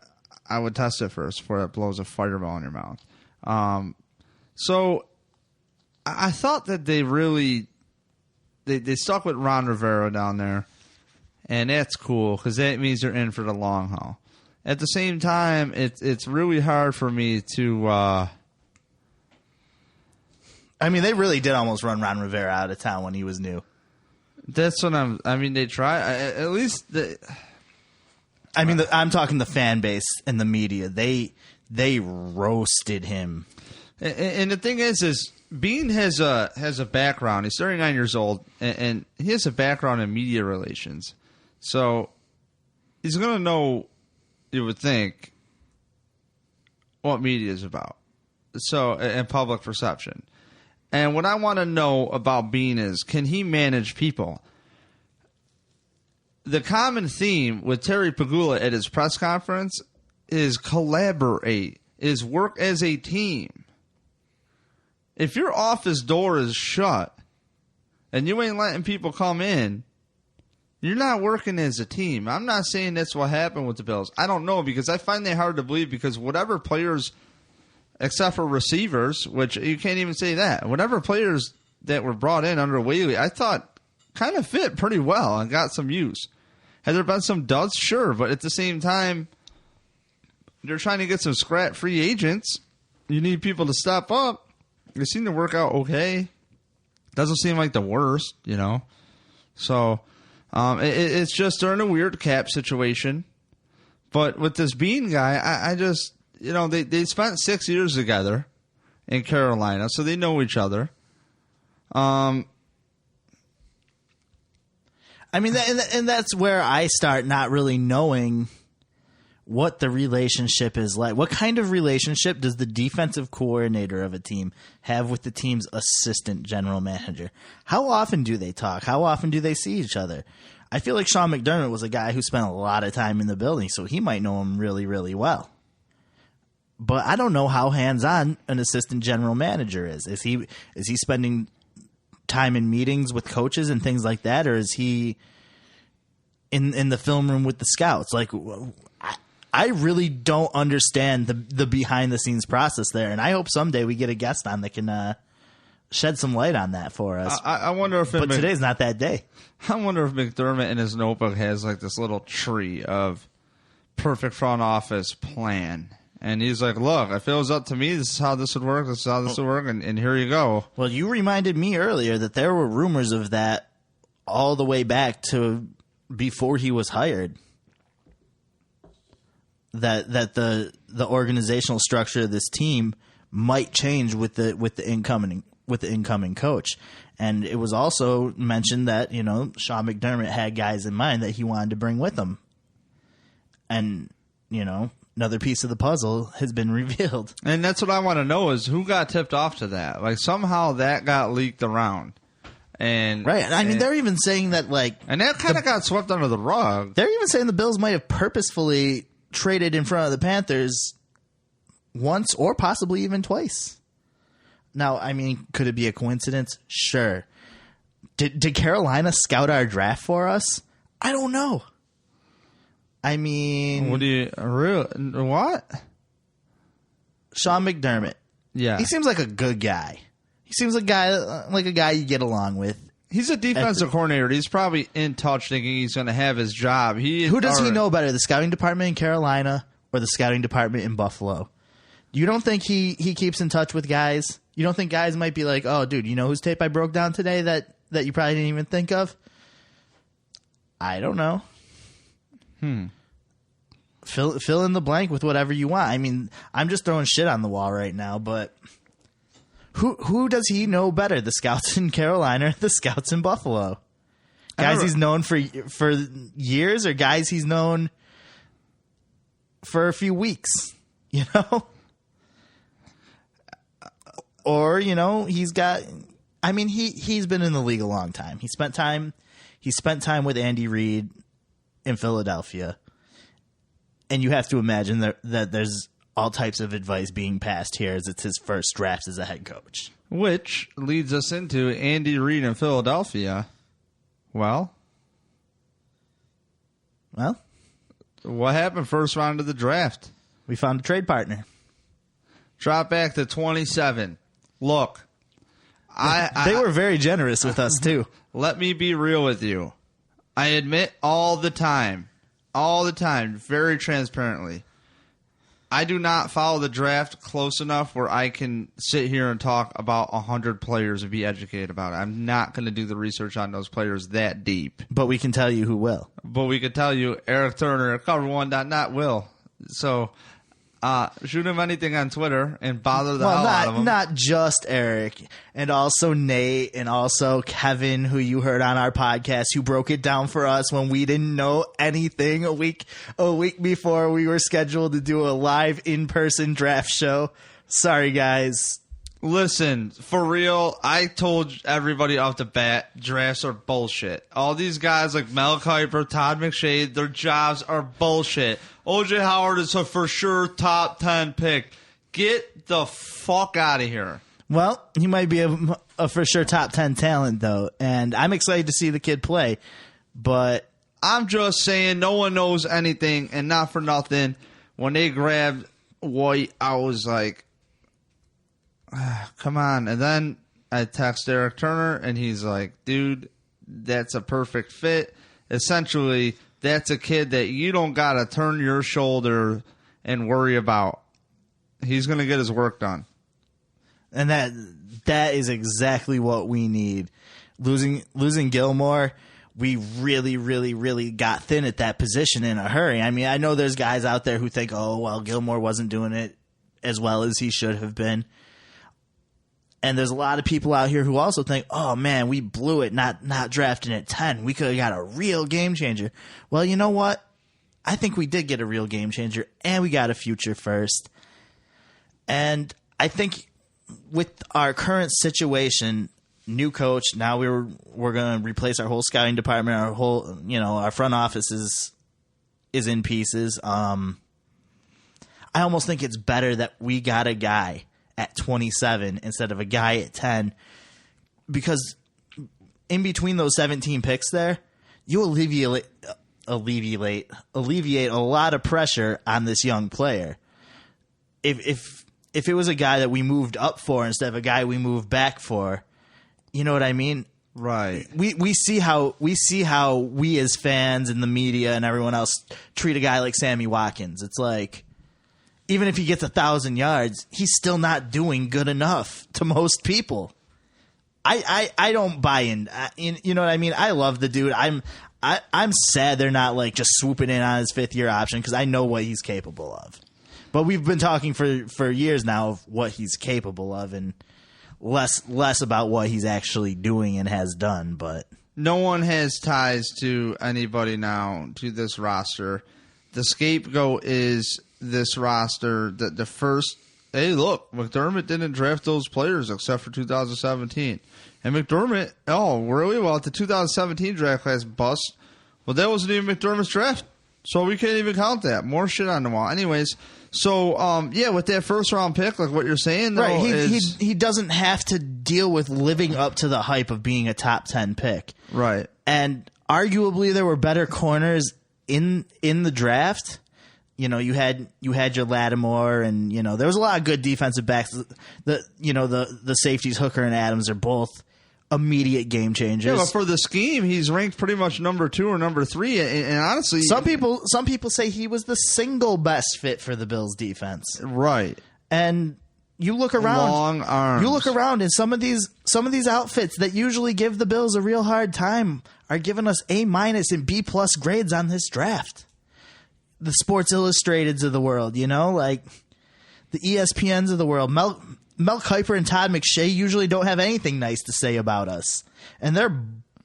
S2: would test it first before it blows a fireball in your mouth. So I thought that they really they stuck with Ron Rivera down there, and that's cool because that means they're in for the long haul. At the same time, it's really hard for me to.
S3: They really did almost run Ron Rivera out of town when he was new.
S2: That's what they try. At least.
S3: I'm talking the fan base and the media. They roasted him.
S2: And the thing is Bean has a background. He's 39 years old, and he has a background in media relations. So he's going to know, you would think, what media is about. So, and public perception. And what I want to know about Bean is, can he manage people? The common theme with Terry Pegula at his press conference is collaborate, is work as a team. If your office door is shut and you ain't letting people come in, you're not working as a team. I'm not saying that's what happened with the Bills. I don't know, because I find that hard to believe, because whatever players, except for receivers, which you can't even say that, whatever players that were brought in under Whaley, I thought kind of fit pretty well and got some use. Has there been some duds? Sure, but at the same time, they're trying to get some scrap free agents. You need people to step up. They seem to work out okay. Doesn't seem like the worst, So it's just they're in a weird cap situation. But with this Bean guy, I just, they spent 6 years together in Carolina, so they know each other. And that's where I start not really knowing
S3: what the relationship is like. What kind of relationship does the defensive coordinator of a team have with the team's assistant general manager? How often do they talk? How often do they see each other? I feel like Sean McDermott was a guy who spent a lot of time in the building, so he might know him really, really well. But I don't know how hands-on an assistant general manager is. Is he spending time in meetings with coaches and things like that, or is he in the film room with the scouts? Like, I really don't understand the behind-the-scenes process there, and I hope someday we get a guest on that can shed some light on that for us.
S2: I wonder if
S3: today's not that day.
S2: I wonder if McDermott in his notebook has like this little tree of perfect front office plan. And he's like, look, if it was up to me, this is how this would work, this is how this would work, and here you go.
S3: Well, you reminded me earlier that there were rumors of that all the way back to before he was hired. That the organizational structure of this team might change with the incoming coach. And it was also mentioned that, Sean McDermott had guys in mind that he wanted to bring with him. And, another piece of the puzzle has been revealed.
S2: And that's what I want to know is who got tipped off to that. Like, somehow that got leaked around. And
S3: right. I mean, they're even saying that, like...
S2: And that kind of got swept under the rug.
S3: They're even saying the Bills might have purposefully traded in front of the Panthers once or possibly even twice. Now, I mean, could it be a coincidence? Sure. Did Carolina scout our draft for us? I don't know. I mean...
S2: What?
S3: Sean McDermott.
S2: Yeah.
S3: He seems like a good guy. He seems like a guy you get along with.
S2: He's a defensive coordinator. He's probably in touch thinking he's going to have his job.
S3: Who does he know better, the scouting department in Carolina or the scouting department in Buffalo? You don't think he keeps in touch with guys? You don't think guys might be like, oh, dude, you know whose tape I broke down today that you probably didn't even think of? I don't know. Fill in the blank with whatever you want. I mean, I'm just throwing shit on the wall right now, but who does he know better? The scouts in Carolina or the scouts in Buffalo? Guys he's known for years or guys he's known for a few weeks, Or, he's got I mean, he's been in the league a long time. He spent time with Andy Reid in Philadelphia. And you have to imagine that there's all types of advice being passed here as it's his first draft as a head coach.
S2: Which leads us into Andy Reid in Philadelphia. Well, what happened first round of the draft?
S3: We found a trade partner.
S2: Drop back to 27. Look,
S3: they were very generous with us, too.
S2: Let me be real with you. I admit all the time, very transparently, I do not follow the draft close enough where I can sit here and talk about 100 players and be educated about it. I'm not going to do the research on those players that deep.
S3: But we can tell you who will.
S2: But we can tell you Eric Turner, cover1.net will. So shoot him anything on Twitter and bother the hell out of him.
S3: Not just Eric, and also Nate, and also Kevin, who you heard on our podcast, who broke it down for us when we didn't know anything a week before we were scheduled to do a live in-person draft show. Sorry, guys.
S2: Listen, for real, I told everybody off the bat, drafts are bullshit. All these guys like Mel Kiper, Todd McShay, their jobs are bullshit. O.J. Howard is a for sure top 10 pick. Get the fuck out of here.
S3: Well, he might be a for sure top 10 talent, though, and I'm excited to see the kid play, but
S2: I'm just saying no one knows anything, and not for nothing. When they grabbed White, I was like, come on. And then I text Eric Turner, and he's like, dude, that's a perfect fit. Essentially, that's a kid that you don't got to turn your shoulder and worry about. He's going to get his work done.
S3: And that is exactly what we need. Losing Gilmore, we really, really, really got thin at that position in a hurry. I mean, I know there's guys out there who think, oh, well, Gilmore wasn't doing it as well as he should have been. And there's a lot of people out here who also think, oh, man, we blew it not drafting at 10. We could have got a real game changer. Well, you know what? I think we did get a real game changer, and we got a future first. And I think with our current situation, new coach, now we're going to replace our whole scouting department, our whole, our front office is in pieces. I almost think it's better that we got a guy at 27 instead of a guy at 10, because in between those 17 picks there, you alleviate a lot of pressure on this young player. If it was a guy that we moved up for instead of a guy we moved back for, you know what I mean?
S2: Right.
S3: We see how we as fans and the media and everyone else treat a guy like Sammy Watkins. It's like, even if he gets 1,000 yards, he's still not doing good enough to most people. I don't buy in. You know what I mean? I love the dude. I'm sad they're not like just swooping in on his 5th-year option, because I know what he's capable of. But we've been talking for years now of what he's capable of, and less about what he's actually doing and has done. But
S2: no one has ties to anybody now to this roster. The scapegoat is this roster. The first, hey, look, McDermott didn't draft those players except for 2017. And McDermott, oh, really? Well, the 2017 draft class bust. Well, that wasn't even McDermott's draft, so we can't even count that. More shit on the wall. Anyways, so, with that first-round pick, like what you're saying, though,
S3: right, he doesn't have to deal with living up to the hype of being a top 10 pick.
S2: Right.
S3: And arguably there were better corners in the draft. You had your Lattimore, and there was a lot of good defensive backs. The safeties Hooker and Adams are both immediate game changers.
S2: Yeah, but for the scheme, he's ranked pretty much number 2 or number 3. And honestly,
S3: some people say he was the single best fit for the Bills defense.
S2: Right.
S3: And you look around,
S2: long arms.
S3: You look around, and some of these outfits that usually give the Bills a real hard time are giving us A- and B+ grades on this draft. The Sports Illustrateds of the world, like the ESPNs of the world. Mel Kiper and Todd McShay usually don't have anything nice to say about us, and they're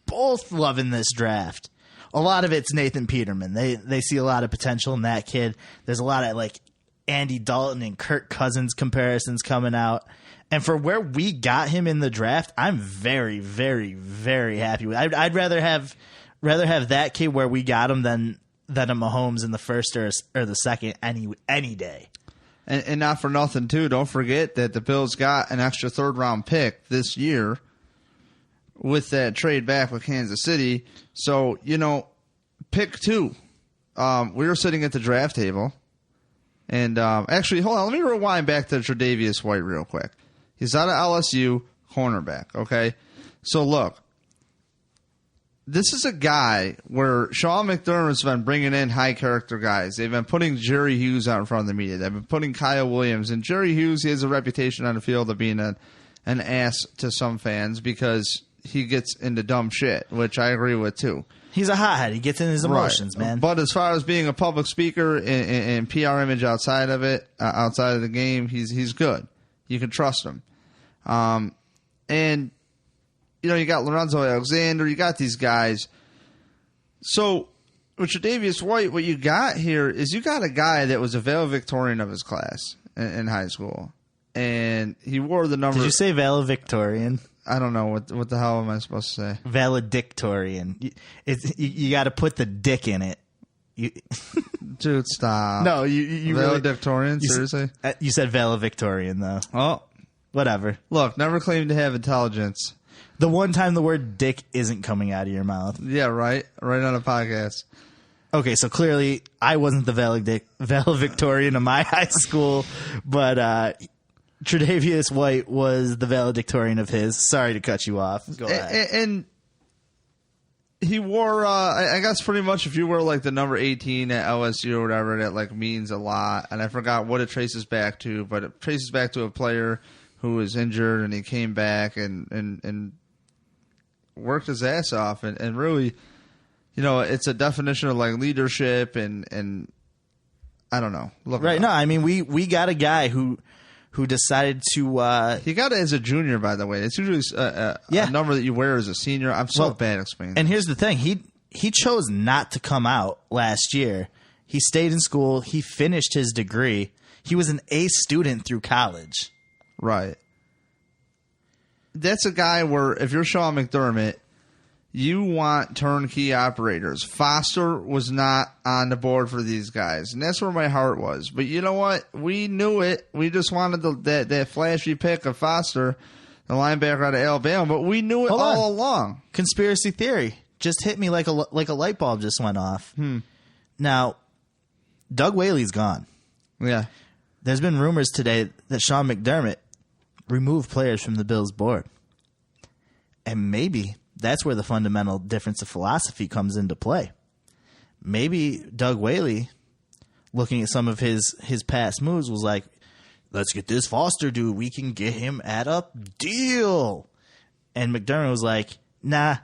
S3: both loving this draft. A lot of it's Nathan Peterman. They see a lot of potential in that kid. There's a lot of like Andy Dalton and Kirk Cousins comparisons coming out. And for where we got him in the draft, I'm very, very, very happy with. I'd rather have that kid where we got him than a Mahomes in the first or the second any day.
S2: And not for nothing, too. Don't forget that the Bills got an extra 3rd-round pick this year with that trade back with Kansas City. So, pick 2. We were sitting at the draft table. And actually, hold on. Let me rewind back to Tre'Davious White real quick. He's out of LSU, cornerback, okay? So, look. This is a guy where Sean McDermott's been bringing in high-character guys. They've been putting Jerry Hughes out in front of the media. They've been putting Kyle Williams. And Jerry Hughes, he has a reputation on the field of being an ass to some fans because he gets into dumb shit, which I agree with, too.
S3: He's a hothead. He gets in his emotions, man.
S2: But as far as being a public speaker and PR image outside of it, outside of the game, he's good. You can trust him. And you got Lorenzo Alexander, you got these guys. So, with Tre'Davious White, what you got here is you got a guy that was a valedictorian of his class in high school. And he wore the number...
S3: Did you say valedictorian?
S2: I don't know. What the hell am I supposed to say?
S3: Valedictorian. You got to put the dick in it.
S2: Dude, stop.
S3: No, you
S2: valedictorian?
S3: Really,
S2: seriously?
S3: You said valedictorian, though.
S2: Oh.
S3: Whatever.
S2: Look, never claimed to have intelligence.
S3: The one time the word dick isn't coming out of your mouth.
S2: Yeah, right. Right on a podcast.
S3: Okay, so clearly I wasn't the valedictorian of my high school, but Tre'Davious White was the valedictorian of his. Sorry to cut you off. Go ahead.
S2: And he wore, I guess pretty much if you were like the number 18 at LSU or whatever, that like means a lot. And I forgot what it traces back to, but it traces back to a player who was injured and he came back and worked his ass off and really, it's a definition of like leadership and I don't know. Look
S3: right. No, I mean, we got a guy who decided to...
S2: he got it as a junior, by the way. It's usually a number that you wear as a senior. I'm so bad at explaining.
S3: And here's the thing. He chose not to come out last year. He stayed in school. He finished his degree. He was an A student through college.
S2: Right. That's a guy where if you're Sean McDermott, you want turnkey operators. Foster was not on the board for these guys, and that's where my heart was. But you know what? We knew it. We just wanted that flashy pick of Foster, the linebacker out of Alabama, but we knew it all along.
S3: Conspiracy theory just hit me like a light bulb just went off. Now, Doug Whaley's gone.
S2: Yeah.
S3: There's been rumors today that Sean McDermott removed players from the Bills board. And maybe that's where the fundamental difference of philosophy comes into play. Maybe Doug Whaley, looking at some of his past moves, was like, let's get this Foster dude. We can get him at a deal. And McDermott was like, nah,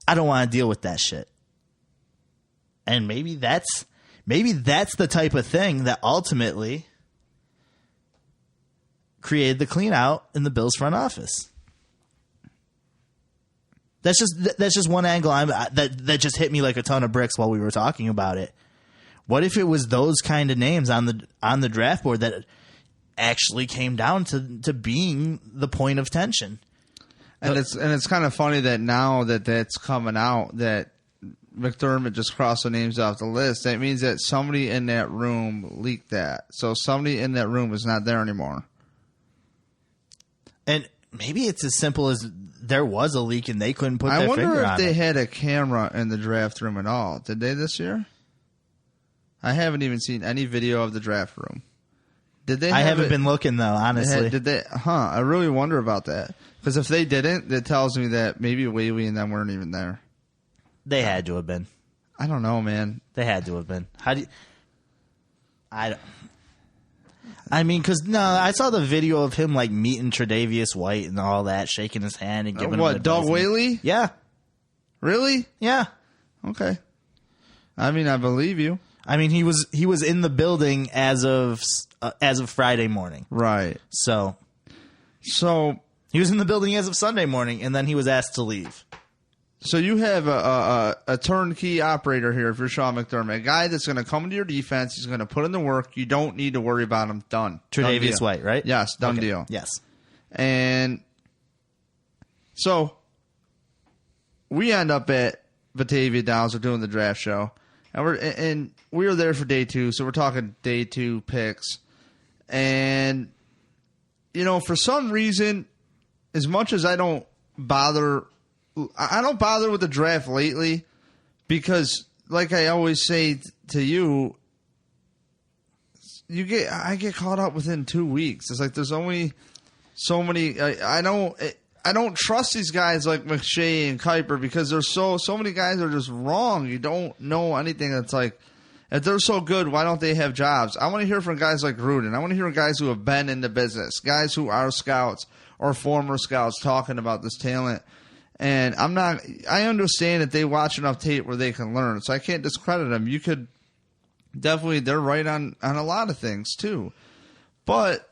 S3: I don't want to deal with that shit. And maybe that's the type of thing that ultimately created the clean out in the Bills front office. That's just one angle that just hit me like a ton of bricks while we were talking about it. What if it was those kind of names on the draft board that actually came down to being the point of tension?
S2: And it's kind of funny that now that that's coming out that McDermott just crossed the names off the list. That means that somebody in that room leaked that. So somebody in that room is not there anymore.
S3: And maybe it's as simple as there was a leak and they couldn't put their finger on it.
S2: I wonder if they had a camera in the draft room at all. Did they this year? I haven't even seen any video of the draft room. Did they?
S3: I haven't been looking, though, honestly.
S2: Did they? I really wonder about that. Because if they didn't, that tells me that maybe Whaley and them weren't even there.
S3: They had to have been.
S2: I don't know, man.
S3: They had to have been. I mean, because I saw the video of him like meeting Tre'Davious White and all that, shaking his hand and giving him
S2: what? Doug Whaley?
S3: Yeah.
S2: Really?
S3: Yeah.
S2: Okay. I mean, I believe you.
S3: I mean, he was in the building as of Friday morning.
S2: Right.
S3: So
S2: he
S3: was in the building as of Sunday morning, and then he was asked to leave.
S2: So you have a turnkey operator here if you're Sean McDermott, a guy that's going to come into your defense. He's going to put in the work. You don't need to worry about him. Done.
S3: Tre'Davious White, right?
S2: Yes, done deal.
S3: Yes.
S2: And so we end up at Batavia Downs. We're doing the draft show, and we were there for day 2. So we're talking day 2 picks, and for some reason, as much as I don't bother with the draft lately because, like I always say to you, I get caught up within 2 weeks. It's like there's only so many. I don't trust these guys like McShay and Kuiper because there's so many guys are just wrong. You don't know anything. That's like, if they're so good, why don't they have jobs? I want to hear from guys like Gruden. I want to hear guys who have been in the business, guys who are scouts or former scouts talking about this talent. And I understand that they watch enough tape where they can learn, so I can't discredit them. You could definitely, they're right on a lot of things too. But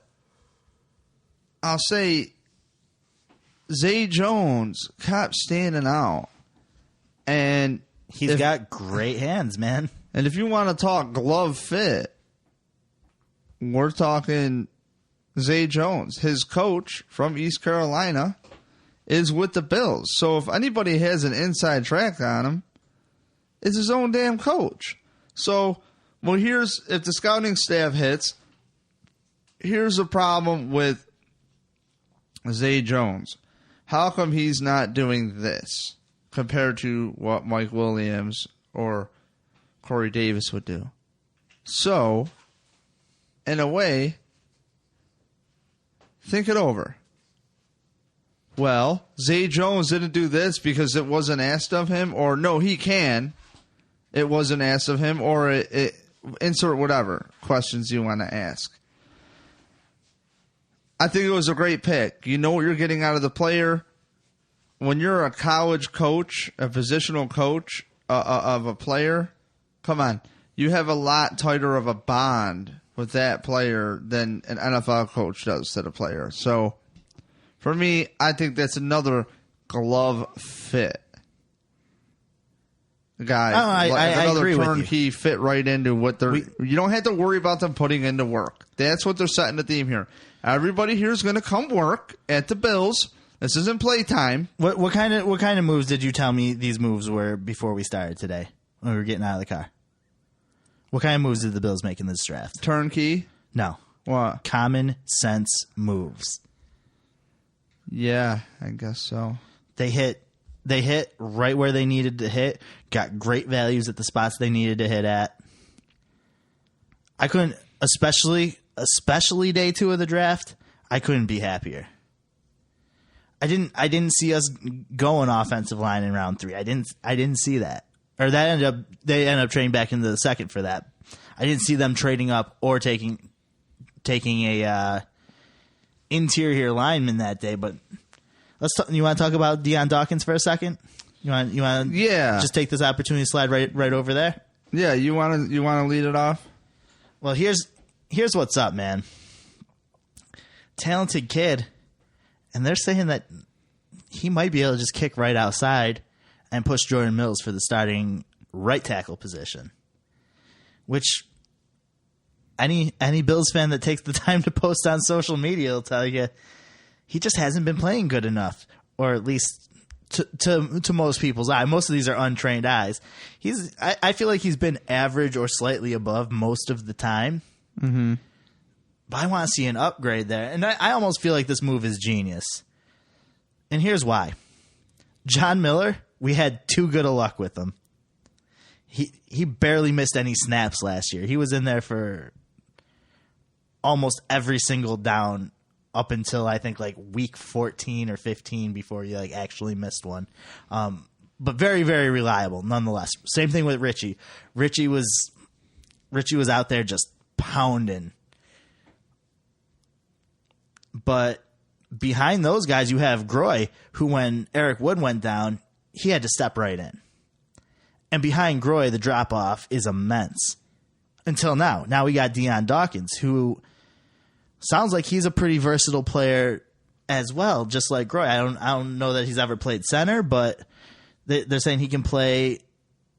S2: I'll say Zay Jones kept standing out. And
S3: he's got great hands, man.
S2: And if you want to talk glove fit, we're talking Zay Jones. His coach from East Carolina is with the Bills. So if anybody has an inside track on him, it's his own damn coach. So, if the scouting staff hits, here's the problem with Zay Jones. How come he's not doing this compared to what Mike Williams or Corey Davis would do? So, in a way, think it over. Well, Zay Jones didn't do this because it wasn't asked of him, or no, he can. It wasn't asked of him, or insert whatever questions you want to ask. I think it was a great pick. You know what you're getting out of the player. When you're a college coach, a positional coach of a player, come on, you have a lot tighter of a bond with that player than an NFL coach does to the player. So, for me, I think that's another glove fit. guy.
S3: I agree with you.
S2: Turnkey fit right into what they're. You don't have to worry about them putting into work. That's what they're setting the theme here. Everybody here is going to come work at the Bills. This isn't playtime.
S3: What kind of moves did you tell me these moves were before we started today when we were getting out of the car? What kind of moves did the Bills make in this draft?
S2: Turnkey?
S3: No.
S2: What?
S3: Common sense moves.
S2: Yeah, I guess so.
S3: They hit right where they needed to hit, got great values at the spots they needed to hit at. I couldn't, especially day 2 of the draft, I couldn't be happier. I didn't see us going offensive line in round 3. I didn't see that. Or they ended up trading back into the second for that. I didn't see them trading up or taking a interior lineman that day, but you want to talk about Deion Dawkins for a second? You want just take this opportunity to slide right over there?
S2: Yeah, you want to lead it off?
S3: Well, here's what's up, man. Talented kid, and they're saying that he might be able to just kick right outside and push Jordan Mills for the starting right tackle position, which any Bills fan that takes the time to post on social media will tell you he just hasn't been playing good enough, or at least to most people's eye. Most of these are untrained eyes. I feel like he's been average or slightly above most of the time.
S2: Mm-hmm.
S3: But I want to see an upgrade there. And I almost feel like this move is genius. And here's why. John Miller, we had too good of luck with him. He barely missed any snaps last year. He was in there for almost every single down up until I think like week 14 or 15 before he like actually missed one. But very, very reliable nonetheless. Same thing with Richie. Richie was out there just pounding. But behind those guys, you have Groy, who when Eric Wood went down, he had to step right in. And behind Groy, the drop-off is immense. Until now. Now we got Deion Dawkins, who sounds like he's a pretty versatile player as well, just like Groy. I don't know that he's ever played center, but they're saying he can play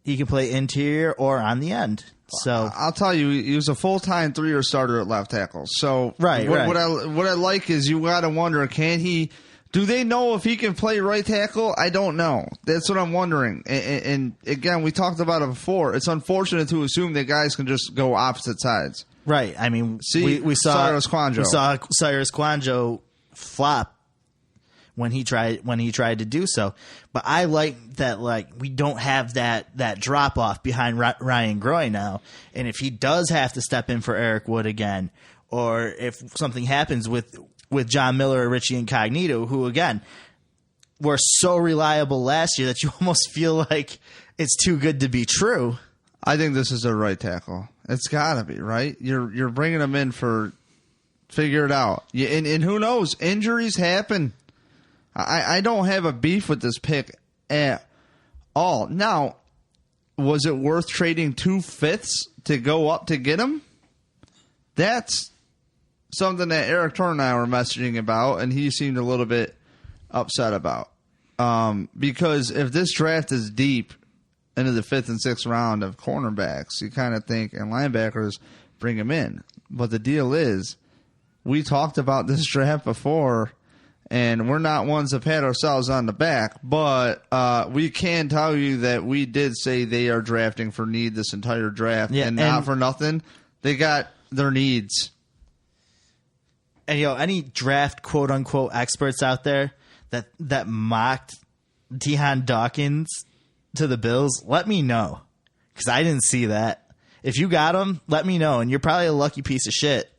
S3: interior or on the end. So
S2: I'll tell you, he was a full-time 3-year starter at left tackle. So
S3: right.
S2: What I like is you got to wonder, can he? Do they know if he can play right tackle? I don't know. That's what I'm wondering. And again, we talked about it before. It's unfortunate to assume that guys can just go opposite sides.
S3: Right. I mean,
S2: see,
S3: we saw
S2: Cyrus Kouandjio.
S3: We saw Cyrus Kouandjio flop when he tried to do so. But I like that, like, we don't have that drop off behind Ryan Groy now. And if he does have to step in for Eric Wood again, or if something happens with John Miller or Richie Incognito, who again were so reliable last year that you almost feel like it's too good to be true.
S2: I think this is a right tackle. It's got to be, right? You're bringing him in for figure it out. And who knows? Injuries happen. I don't have a beef with this pick at all. Now, was it worth trading 2/5 to go up to get him? That's something that Eric Turner and I were messaging about, and he seemed a little bit upset about. Because if this draft is deep into the 5th and 6th round of cornerbacks, you kind of think, and linebackers, bring him in. But the deal is, we talked about this draft before, and we're not ones to pat ourselves on the back, but we can tell you that we did say they are drafting for need this entire draft, and not for nothing. They got their needs.
S3: And any draft quote unquote experts out there that mocked Deion Dawkins to the Bills, let me know, because I didn't see that. If you got him, let me know, and you're probably a lucky piece of shit,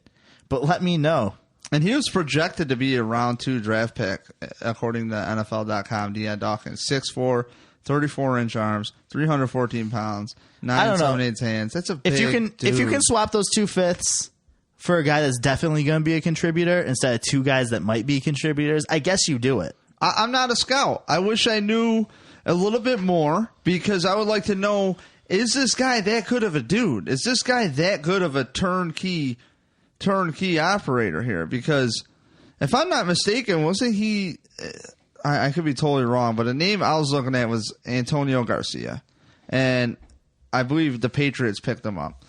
S3: but let me know.
S2: And he was projected to be a round 2 draft pick, according to NFL.com. Deion Dawkins, 6'4", 34-inch arms, 314 pounds, 9.78 hands. That's a big dude.
S3: If you can swap those 2/5 for a guy that's definitely going to be a contributor instead of 2 guys that might be contributors, I guess you do it.
S2: I'm not a scout. I wish I knew a little bit more, because I would like to know, is this guy that good of a dude? Is this guy that good of a turnkey operator here? Because if I'm not mistaken, wasn't he, I could be totally wrong, but a name I was looking at was Antonio Garcia. and I believe the Patriots picked him up.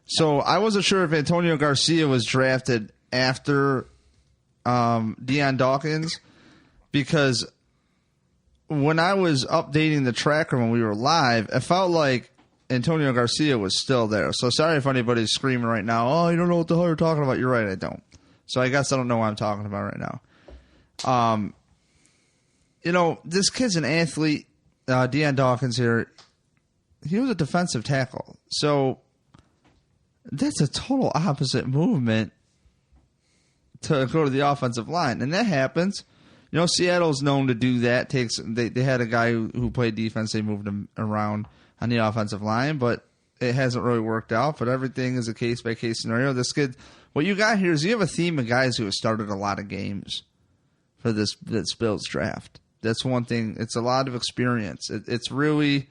S2: So I wasn't sure if Antonio Garcia was drafted after Deion Dawkins, because when I was updating the tracker when we were live, it felt like Antonio Garcia was still there. So sorry if anybody's screaming right now, oh, you don't know what the hell you're talking about. You're right, I don't. So I guess I don't know what I'm talking about right now. This kid's an athlete. Deion Dawkins here, he was a defensive tackle. So that's a total opposite movement to go to the offensive line. And that happens. Seattle's known to do that. They had a guy who played defense. They moved him around on the offensive line, but it hasn't really worked out. But everything is a case-by-case scenario. This kid, what you got here is you have a theme of guys who have started a lot of games for this Bills draft. That's one thing. It's a lot of experience. It's really,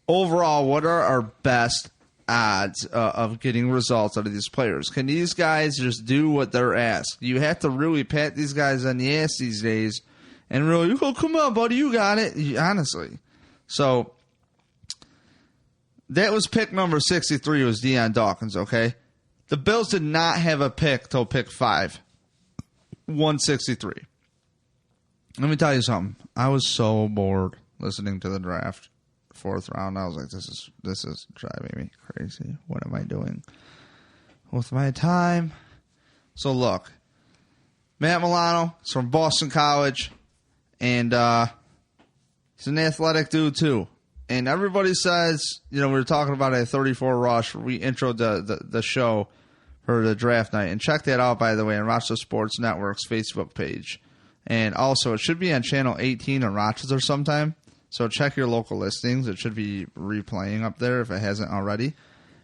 S2: overall, what are our best odds of getting results out of these players? Can these guys just do what they're asked? You have to really pat these guys on the ass these days and really, come on, buddy, you got it. Honestly. So that was pick number 63 was Deion Dawkins, okay? The Bills did not have a pick till pick 5, 163. Let me tell you something. I was so bored listening to the draft. 4th round, I was like, this is driving me crazy. What am I doing with my time? So look, Matt Milano is from Boston College, and he's an athletic dude too. And everybody says, we were talking about a 34 rush. We introed the show for the draft night, and check that out, by the way, on Rochester Sports Network's Facebook page. And also, it should be on channel 18 in Rochester sometime. So check your local listings. It should be replaying up there if it hasn't already.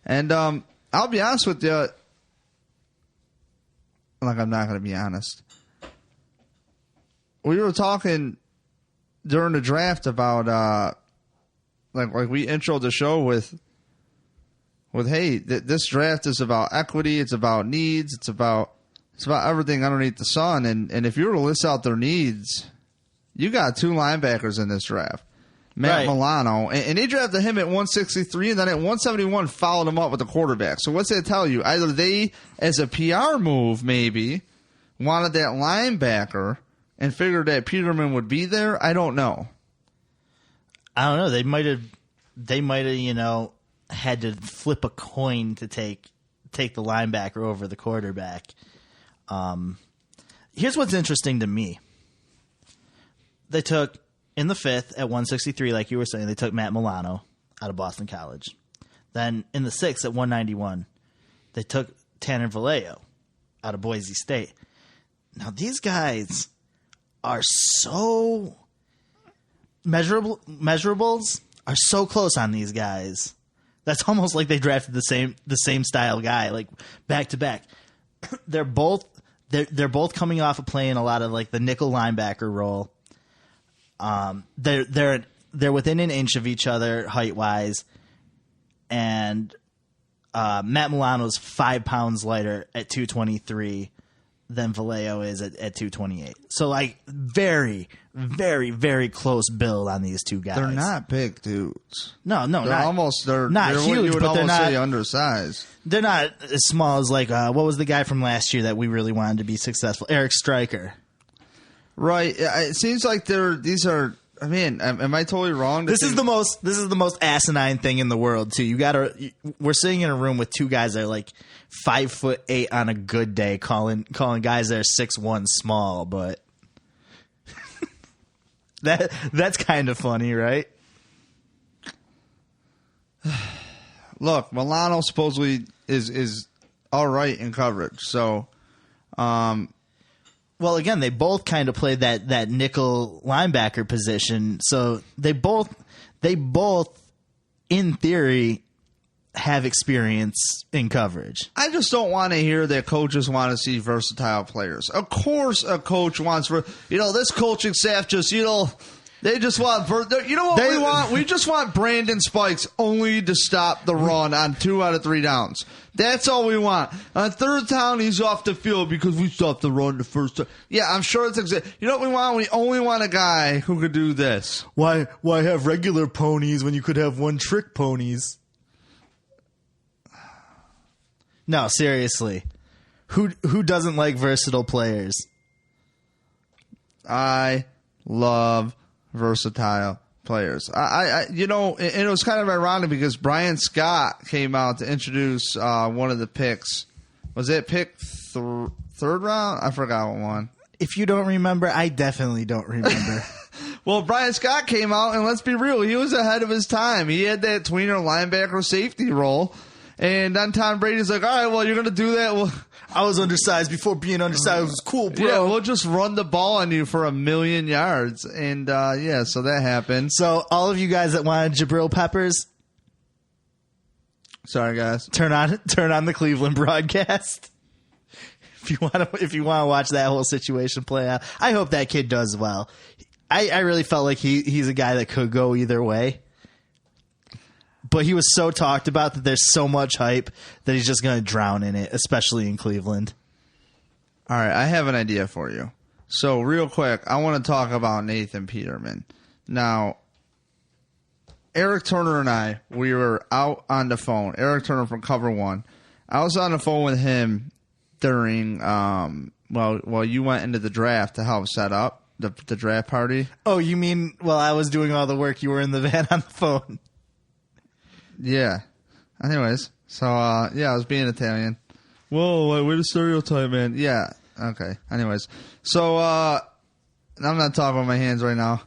S2: And I'll be honest with you. Like, I'm not going to be honest. We were talking during the draft about, like we introed the show with hey, this draft is about equity. It's about needs. It's about everything underneath the sun. And if you were to list out their needs, you got 2 linebackers in this draft. Matt Milano, and they drafted him at 163, and then at 171 followed him up with a quarterback. So what's that tell you? Either they, as a PR move, maybe wanted that linebacker and figured that Peterman would be there. I don't know.
S3: I don't know. They might have, had to flip a coin to take the linebacker over the quarterback. Here's what's interesting to me. They took. In the 5th, at 163, like you were saying, they took Matt Milano out of Boston College. Then in the 6th, at 191, they took Tanner Vallejo out of Boise State. Now, these guys are so measurables are so close on these guys. That's almost like they drafted the same style guy, like back to back. They're both coming off of playing a lot of like the nickel linebacker role. They're within an inch of each other height wise, and Matt Milano's 5 pounds lighter at 223 than Vallejo is at 228. So like very, very, very close build on these two guys.
S2: They're not big dudes.
S3: No,
S2: they're
S3: not
S2: huge,
S3: you would
S2: but they're not
S3: say
S2: undersized.
S3: They're not as small as like what was the guy from last year that we really wanted to be successful? Eric Stryker.
S2: Right. It seems like these are. I mean, am I totally wrong?
S3: This is the most asinine thing in the world too. We're sitting in a room with 2 guys that are like 5'8" on a good day, calling guys that are 6'1" small, but that's kind of funny, right?
S2: Look, Milano supposedly is all right in coverage, so.
S3: Well, again, they both kind of played that nickel linebacker position, so they both, in theory, have experience in coverage.
S2: I just don't want to hear that coaches want to see versatile players. Of course, a coach wants this coaching staff just They just want, you know what we want? We just want Brandon Spikes only to stop the run on 2 out of 3 downs. That's all we want. On 3rd down, he's off the field because we stopped the run the first time. Yeah, I'm sure it's you know what we want? We only want a guy who could do this.
S3: Why have regular ponies when you could have one-trick ponies? No, seriously. Who doesn't like versatile players?
S2: I love versatile players. And it was kind of ironic because Brian Scott came out to introduce one of the picks. Was it pick 3rd round? I forgot what one.
S3: If you don't remember, I definitely don't remember.
S2: Well, Brian Scott came out, and let's be real, he was ahead of his time. He had that tweener linebacker safety role, and then Tom Brady's like, all right, well, you're going to do that? Well,
S3: I was undersized before being undersized was cool, bro.
S2: Yeah, we'll just run the ball on you for 1,000,000 yards. And, so that happened.
S3: So all of you guys that wanted Jabril Peppers,
S2: sorry, guys.
S3: Turn on the Cleveland broadcast. If you want to watch that whole situation play out. I hope that kid does well. I really felt like he's a guy that could go either way. But he was so talked about that there's so much hype that he's just going to drown in it, especially in Cleveland.
S2: All right, I have an idea for you. So real quick, I want to talk about Nathan Peterman. Now, Eric Turner and I, we were out on the phone. Eric Turner from Cover One. I was on the phone with him during, while you went into the draft to help set up the draft party.
S3: Oh, you mean while I was doing all the work, you were in the van on the phone?
S2: Yeah. Anyways, so, I was being Italian. Whoa, way to stereotype, man. Yeah. Okay. Anyways, so, I'm not talking about my hands right now.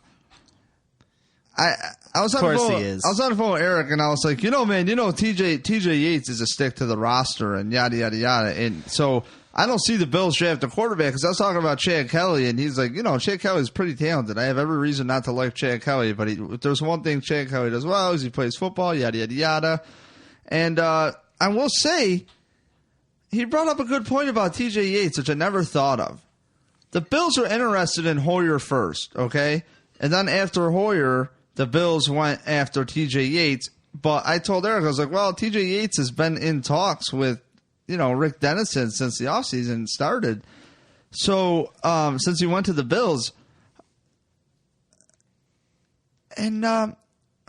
S2: I was on the phone. I was on the phone with Eric, and I was like, man, TJ Yates is a stick to the roster, and yada yada yada. And so I don't see the Bills draft a quarterback because I was talking about Chad Kelly, and he's like, Chad Kelly is pretty talented. I have every reason not to like Chad Kelly, but if there's one thing Chad Kelly does well is he plays football, yada yada yada. And I will say, he brought up a good point about TJ Yates, which I never thought of. The Bills are interested in Hoyer first, okay, and then after Hoyer, the Bills went after TJ Yates. But I told Eric, I was like, well, TJ Yates has been in talks with Rick Dennison since the offseason started. So, since he went to the Bills. And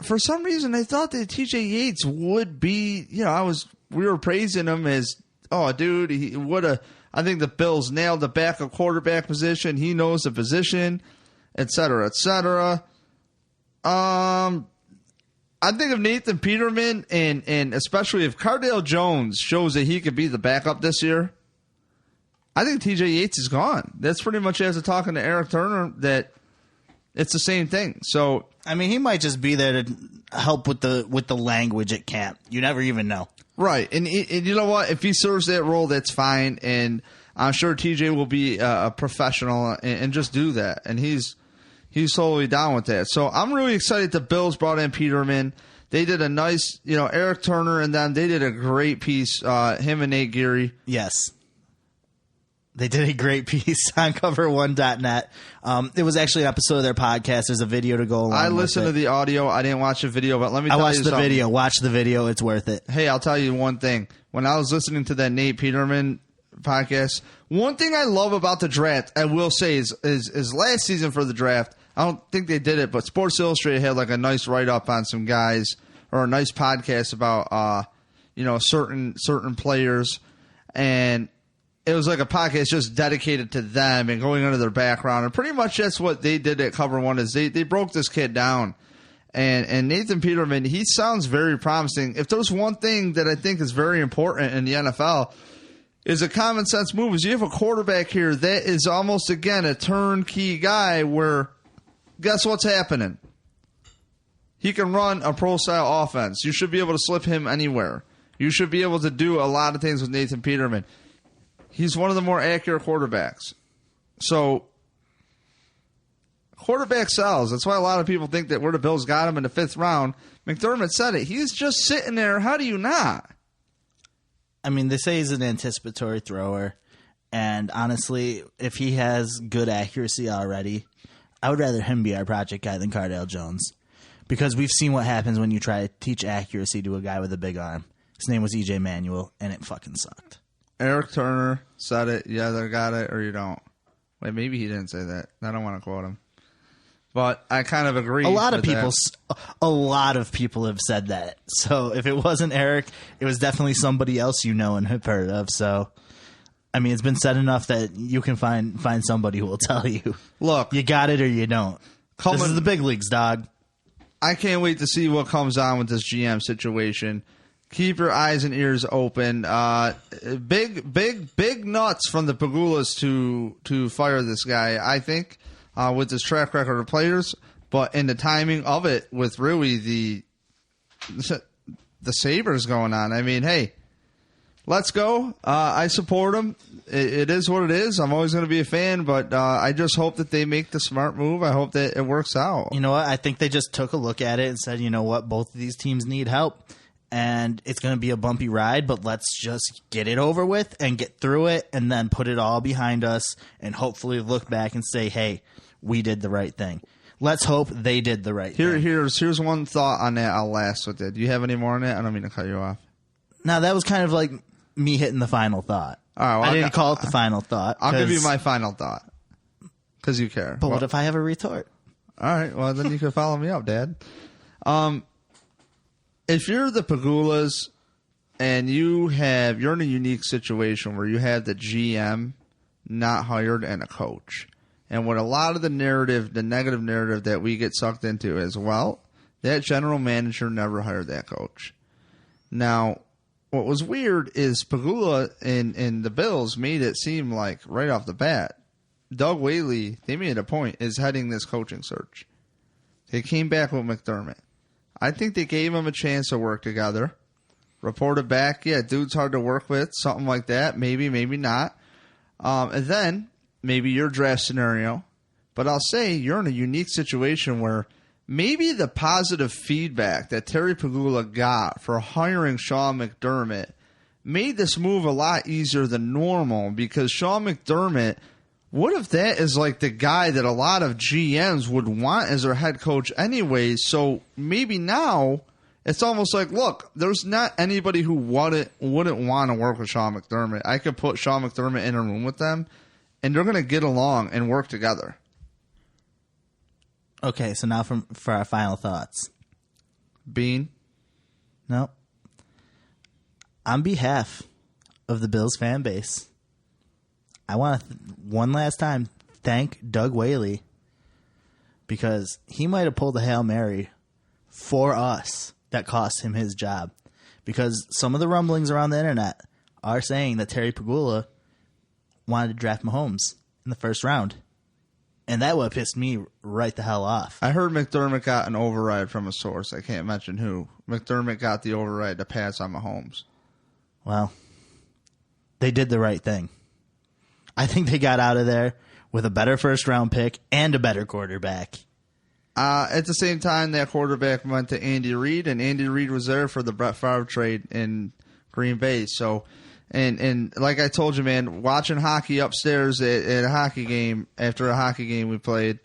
S2: for some reason, I thought that TJ Yates would be, we were praising him as, oh, dude, he would have. I think the Bills nailed the backup quarterback position. He knows the position, et cetera, et cetera. I think of Nathan Peterman, and especially if Cardale Jones shows that he could be the backup this year, I think TJ Yates is gone. That's pretty much after talking to Eric Turner that it's the same thing. So
S3: I mean, he might just be there to help with the language at camp. You never even know,
S2: right? And you know what? If he serves that role, that's fine. And I'm sure TJ will be a professional and just do that. And he's totally down with that. So I'm really excited the Bills brought in Peterman. They did a nice, Eric Turner and them, they did a great piece, him and Nate Geary.
S3: Yes. They did a great piece on cover1.net. It was actually an episode of their podcast. There's a video to go along with it.
S2: I listened to the audio. I didn't watch the video, but let me tell you something.
S3: I watched the video. Watch the video. It's worth it.
S2: Hey, I'll tell you one thing. When I was listening to that Nate Peterman podcast, one thing I love about the draft, I will say, is last season for the draft, I don't think they did it, but Sports Illustrated had like a nice write-up on some guys, or a nice podcast about certain players, and it was like a podcast just dedicated to them and going into their background, and pretty much that's what they did at Cover One. Is they broke this kid down, and Nathan Peterman, he sounds very promising. If there's one thing that I think is very important in the NFL, is a common sense move. Is you have a quarterback here that is almost again a turnkey guy where. Guess what's happening? He can run a pro-style offense. You should be able to slip him anywhere. You should be able to do a lot of things with Nathan Peterman. He's one of the more accurate quarterbacks. So, quarterback sells. That's why a lot of people think that where the Bills got him in the 5th round. McDermott said it. He's just sitting there. How do you not?
S3: I mean, they say he's an anticipatory thrower. And honestly, if he has good accuracy already, I would rather him be our project guy than Cardale Jones, because we've seen what happens when you try to teach accuracy to a guy with a big arm. His name was EJ Manuel, and it fucking sucked.
S2: Eric Turner said it. You either got it or you don't. Wait, maybe he didn't say that. I don't want to quote him. But I kind of agree.
S3: A lot of people have said that. So if it wasn't Eric, it was definitely somebody else you know and have heard of. So, I mean, it's been said enough that you can find somebody who will tell you. Look, you got it or you don't. This is the big leagues, dog.
S2: I can't wait to see what comes on with this GM situation. Keep your eyes and ears open. Big nuts from the Pagulas to fire this guy, I think, with his track record of players. But in the timing of it, with really the Sabres going on, I mean, hey, let's go. I support him. It is what it is. I'm always going to be a fan, but I just hope that they make the smart move. I hope that it works out.
S3: You know what? I think they just took a look at it and said, you know what? Both of these teams need help. And it's going to be a bumpy ride, but let's just get it over with and get through it and then put it all behind us and hopefully look back and say, hey, we did the right thing. Let's hope they did the right thing.
S2: Here's one thought on that I'll last with it. Do you have any more on that? I don't mean to cut you off.
S3: No, that was kind of like me hitting the final thought.
S2: All right, well,
S3: I didn't call it the final thought.
S2: I'll give you my final thought because you care.
S3: But what if I have a retort?
S2: All right, well, then you can follow me up, Dad. If you're the Pagulas and you're in a unique situation where you have the GM not hired and a coach, and what a lot of the negative narrative that we get sucked into is, well, that general manager never hired that coach. Now, what was weird is Pagula and the Bills made it seem like right off the bat, Doug Whaley, they made a point, is heading this coaching search. They came back with McDermott. I think they gave him a chance to work together. Reported back, yeah, dude's hard to work with, something like that. Maybe, maybe not. And then, maybe your draft scenario. But I'll say you're in a unique situation where maybe the positive feedback that Terry Pagula got for hiring Sean McDermott made this move a lot easier than normal, because Sean McDermott, what if that is like the guy that a lot of GMs would want as their head coach anyway? So maybe now it's almost like, look, there's not anybody who wouldn't want to work with Sean McDermott. I could put Sean McDermott in a room with them, and they're going to get along and work together.
S3: Okay, so now for our final thoughts.
S2: Bean?
S3: No. On behalf of the Bills fan base, I want to, one last time, thank Doug Whaley, because he might have pulled a Hail Mary for us that cost him his job. Because some of the rumblings around the internet are saying that Terry Pagula wanted to draft Mahomes in the first round. And that would have pissed me right the hell off.
S2: I heard McDermott got an override from a source. I can't mention who. McDermott got the override to pass on Mahomes.
S3: Well, they did the right thing. I think they got out of there with a better first-round pick and a better quarterback.
S2: At the same time, that quarterback went to Andy Reid, and Andy Reid was there for the Brett Favre trade in Green Bay. So, and like I told you, man, watching hockey upstairs at a hockey game, after a hockey game we played,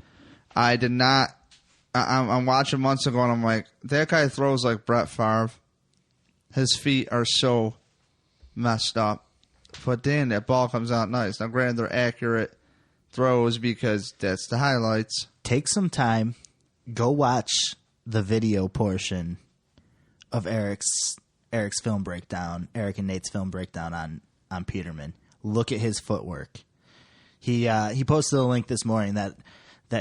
S2: I did not – I'm watching months ago, and I'm like, that guy throws like Brett Favre. His feet are so messed up. But then that ball comes out nice. Now, granted, they're accurate throws because that's the highlights.
S3: Take some time. Go watch the video portion of Eric's film breakdown, Eric and Nate's film breakdown on Peterman. Look at his footwork. He posted a link this morning that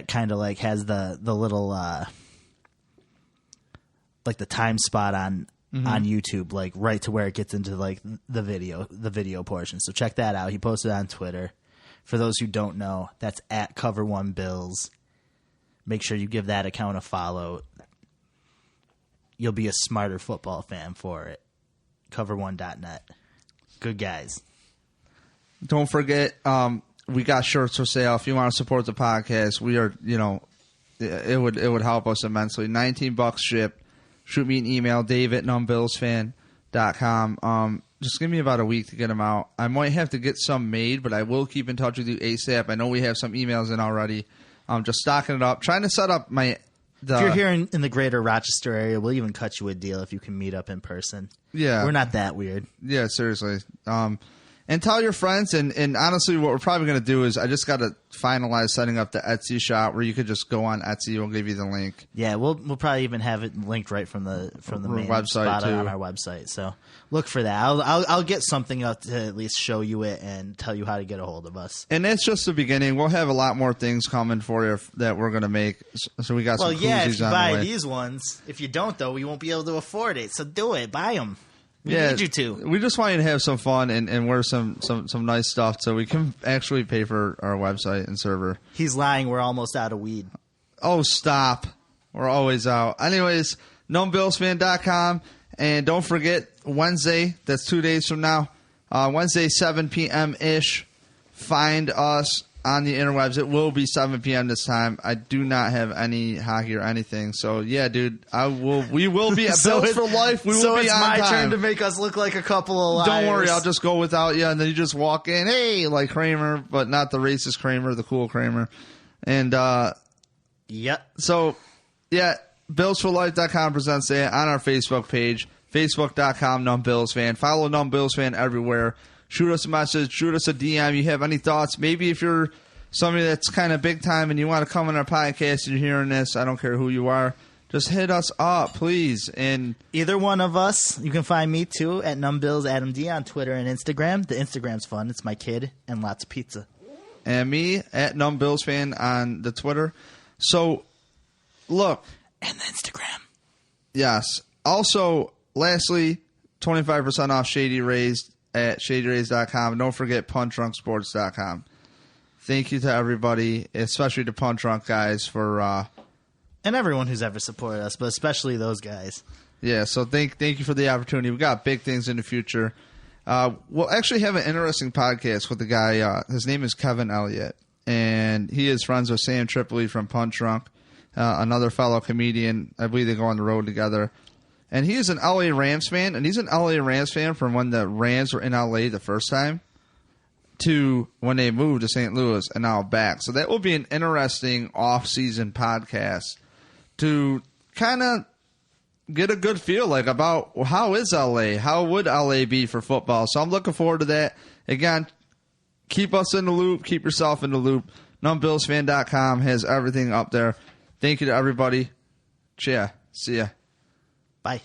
S3: kind of like has the little like the time spot on YouTube, like right to where it gets into like the video portion. So check that out. He posted it on Twitter. For those who don't know, that's at Cover1Bills. Make sure you give that account a follow. You'll be a smarter football fan for it. Cover1.net. Good guys.
S2: Don't forget, we got shirts for sale. If you want to support the podcast, we are, it would help us immensely. $19 shipped. Shoot me an email, dave@numbillsfan.com. Just give me about a week to get them out. I might have to get some made, but I will keep in touch with you ASAP. I know we have some emails in already. Just stocking it up. Trying to set up if
S3: you're here in the greater Rochester area, we'll even cut you a deal if you can meet up in person.
S2: Yeah.
S3: We're not that weird.
S2: Yeah, seriously. And tell your friends. And honestly, what we're probably going to do is I just got to finalize setting up the Etsy shop where you could just go on Etsy. We'll give you the link.
S3: Yeah, we'll probably even have it linked right from the main
S2: website
S3: spot
S2: too.
S3: On our website. So look for that. I'll get something up to at least show you it and tell you how to get a hold of us.
S2: And that's just the beginning. We'll have a lot more things coming for you that we're going to make. So we got some koozies on the way.
S3: Well, yeah, if you buy these ones. If you don't, though, we won't be able to afford it. So do it. Buy them. We need you to.
S2: We just want you to have some fun and wear some nice stuff so we can actually pay for our website and server.
S3: He's lying. We're almost out of weed.
S2: Oh, stop. We're always out. Anyways, numbillsfan.com. And don't forget, Wednesday, that's 2 days from now, Wednesday, 7 p.m.-ish, find us on the interwebs. It will be 7 p.m. this time. I do not have any hockey or anything. So, yeah, dude, we will be at Bills for life. We will be on time.
S3: So it's my turn to make us look like a couple of liars.
S2: Don't worry. I'll just go without you. And then you just walk in, hey, like Kramer, but not the racist Kramer, the cool Kramer. And,
S3: yep.
S2: So, yeah, BillsForLife.com presents it on our Facebook page, Facebook.com, NumbBillsFan. Follow NumbBillsFan everywhere. Shoot us a message. Shoot us a DM. You have any thoughts? Maybe if you're somebody that's kind of big time and you want to come on our podcast and you're hearing this, I don't care who you are, just hit us up, please. And
S3: either one of us, you can find me too at NumbBillsAdamD on Twitter and Instagram. The Instagram's fun. It's my kid and lots of pizza.
S2: And me at NumbBillsFan on the Twitter. So, look.
S3: And the Instagram.
S2: Yes. Also, lastly, 25% off Shady Rays at ShadyRays.com. Don't forget PuntDrunkSports.com. Thank you to everybody, especially the Punt Drunk guys for
S3: and everyone who's ever supported us, but especially those guys.
S2: Yeah, so thank you for the opportunity. We got big things in the future. We'll actually have an interesting podcast with the guy. His name is Kevin Elliott, and he is friends with Sam Tripoli from Punt Drunk, another fellow comedian. I believe they go on the road together. And he is an LA Rams fan, and he's an LA Rams fan from when the Rams were in LA the first time to when they moved to St. Louis and now back. So that will be an interesting off-season podcast to kind of get a good feel like about how is LA? How would LA be for football? So I'm looking forward to that. Again, keep us in the loop. Keep yourself in the loop. NumbBillsFan.com has everything up there. Thank you to everybody. Yeah. See ya.
S3: Bye.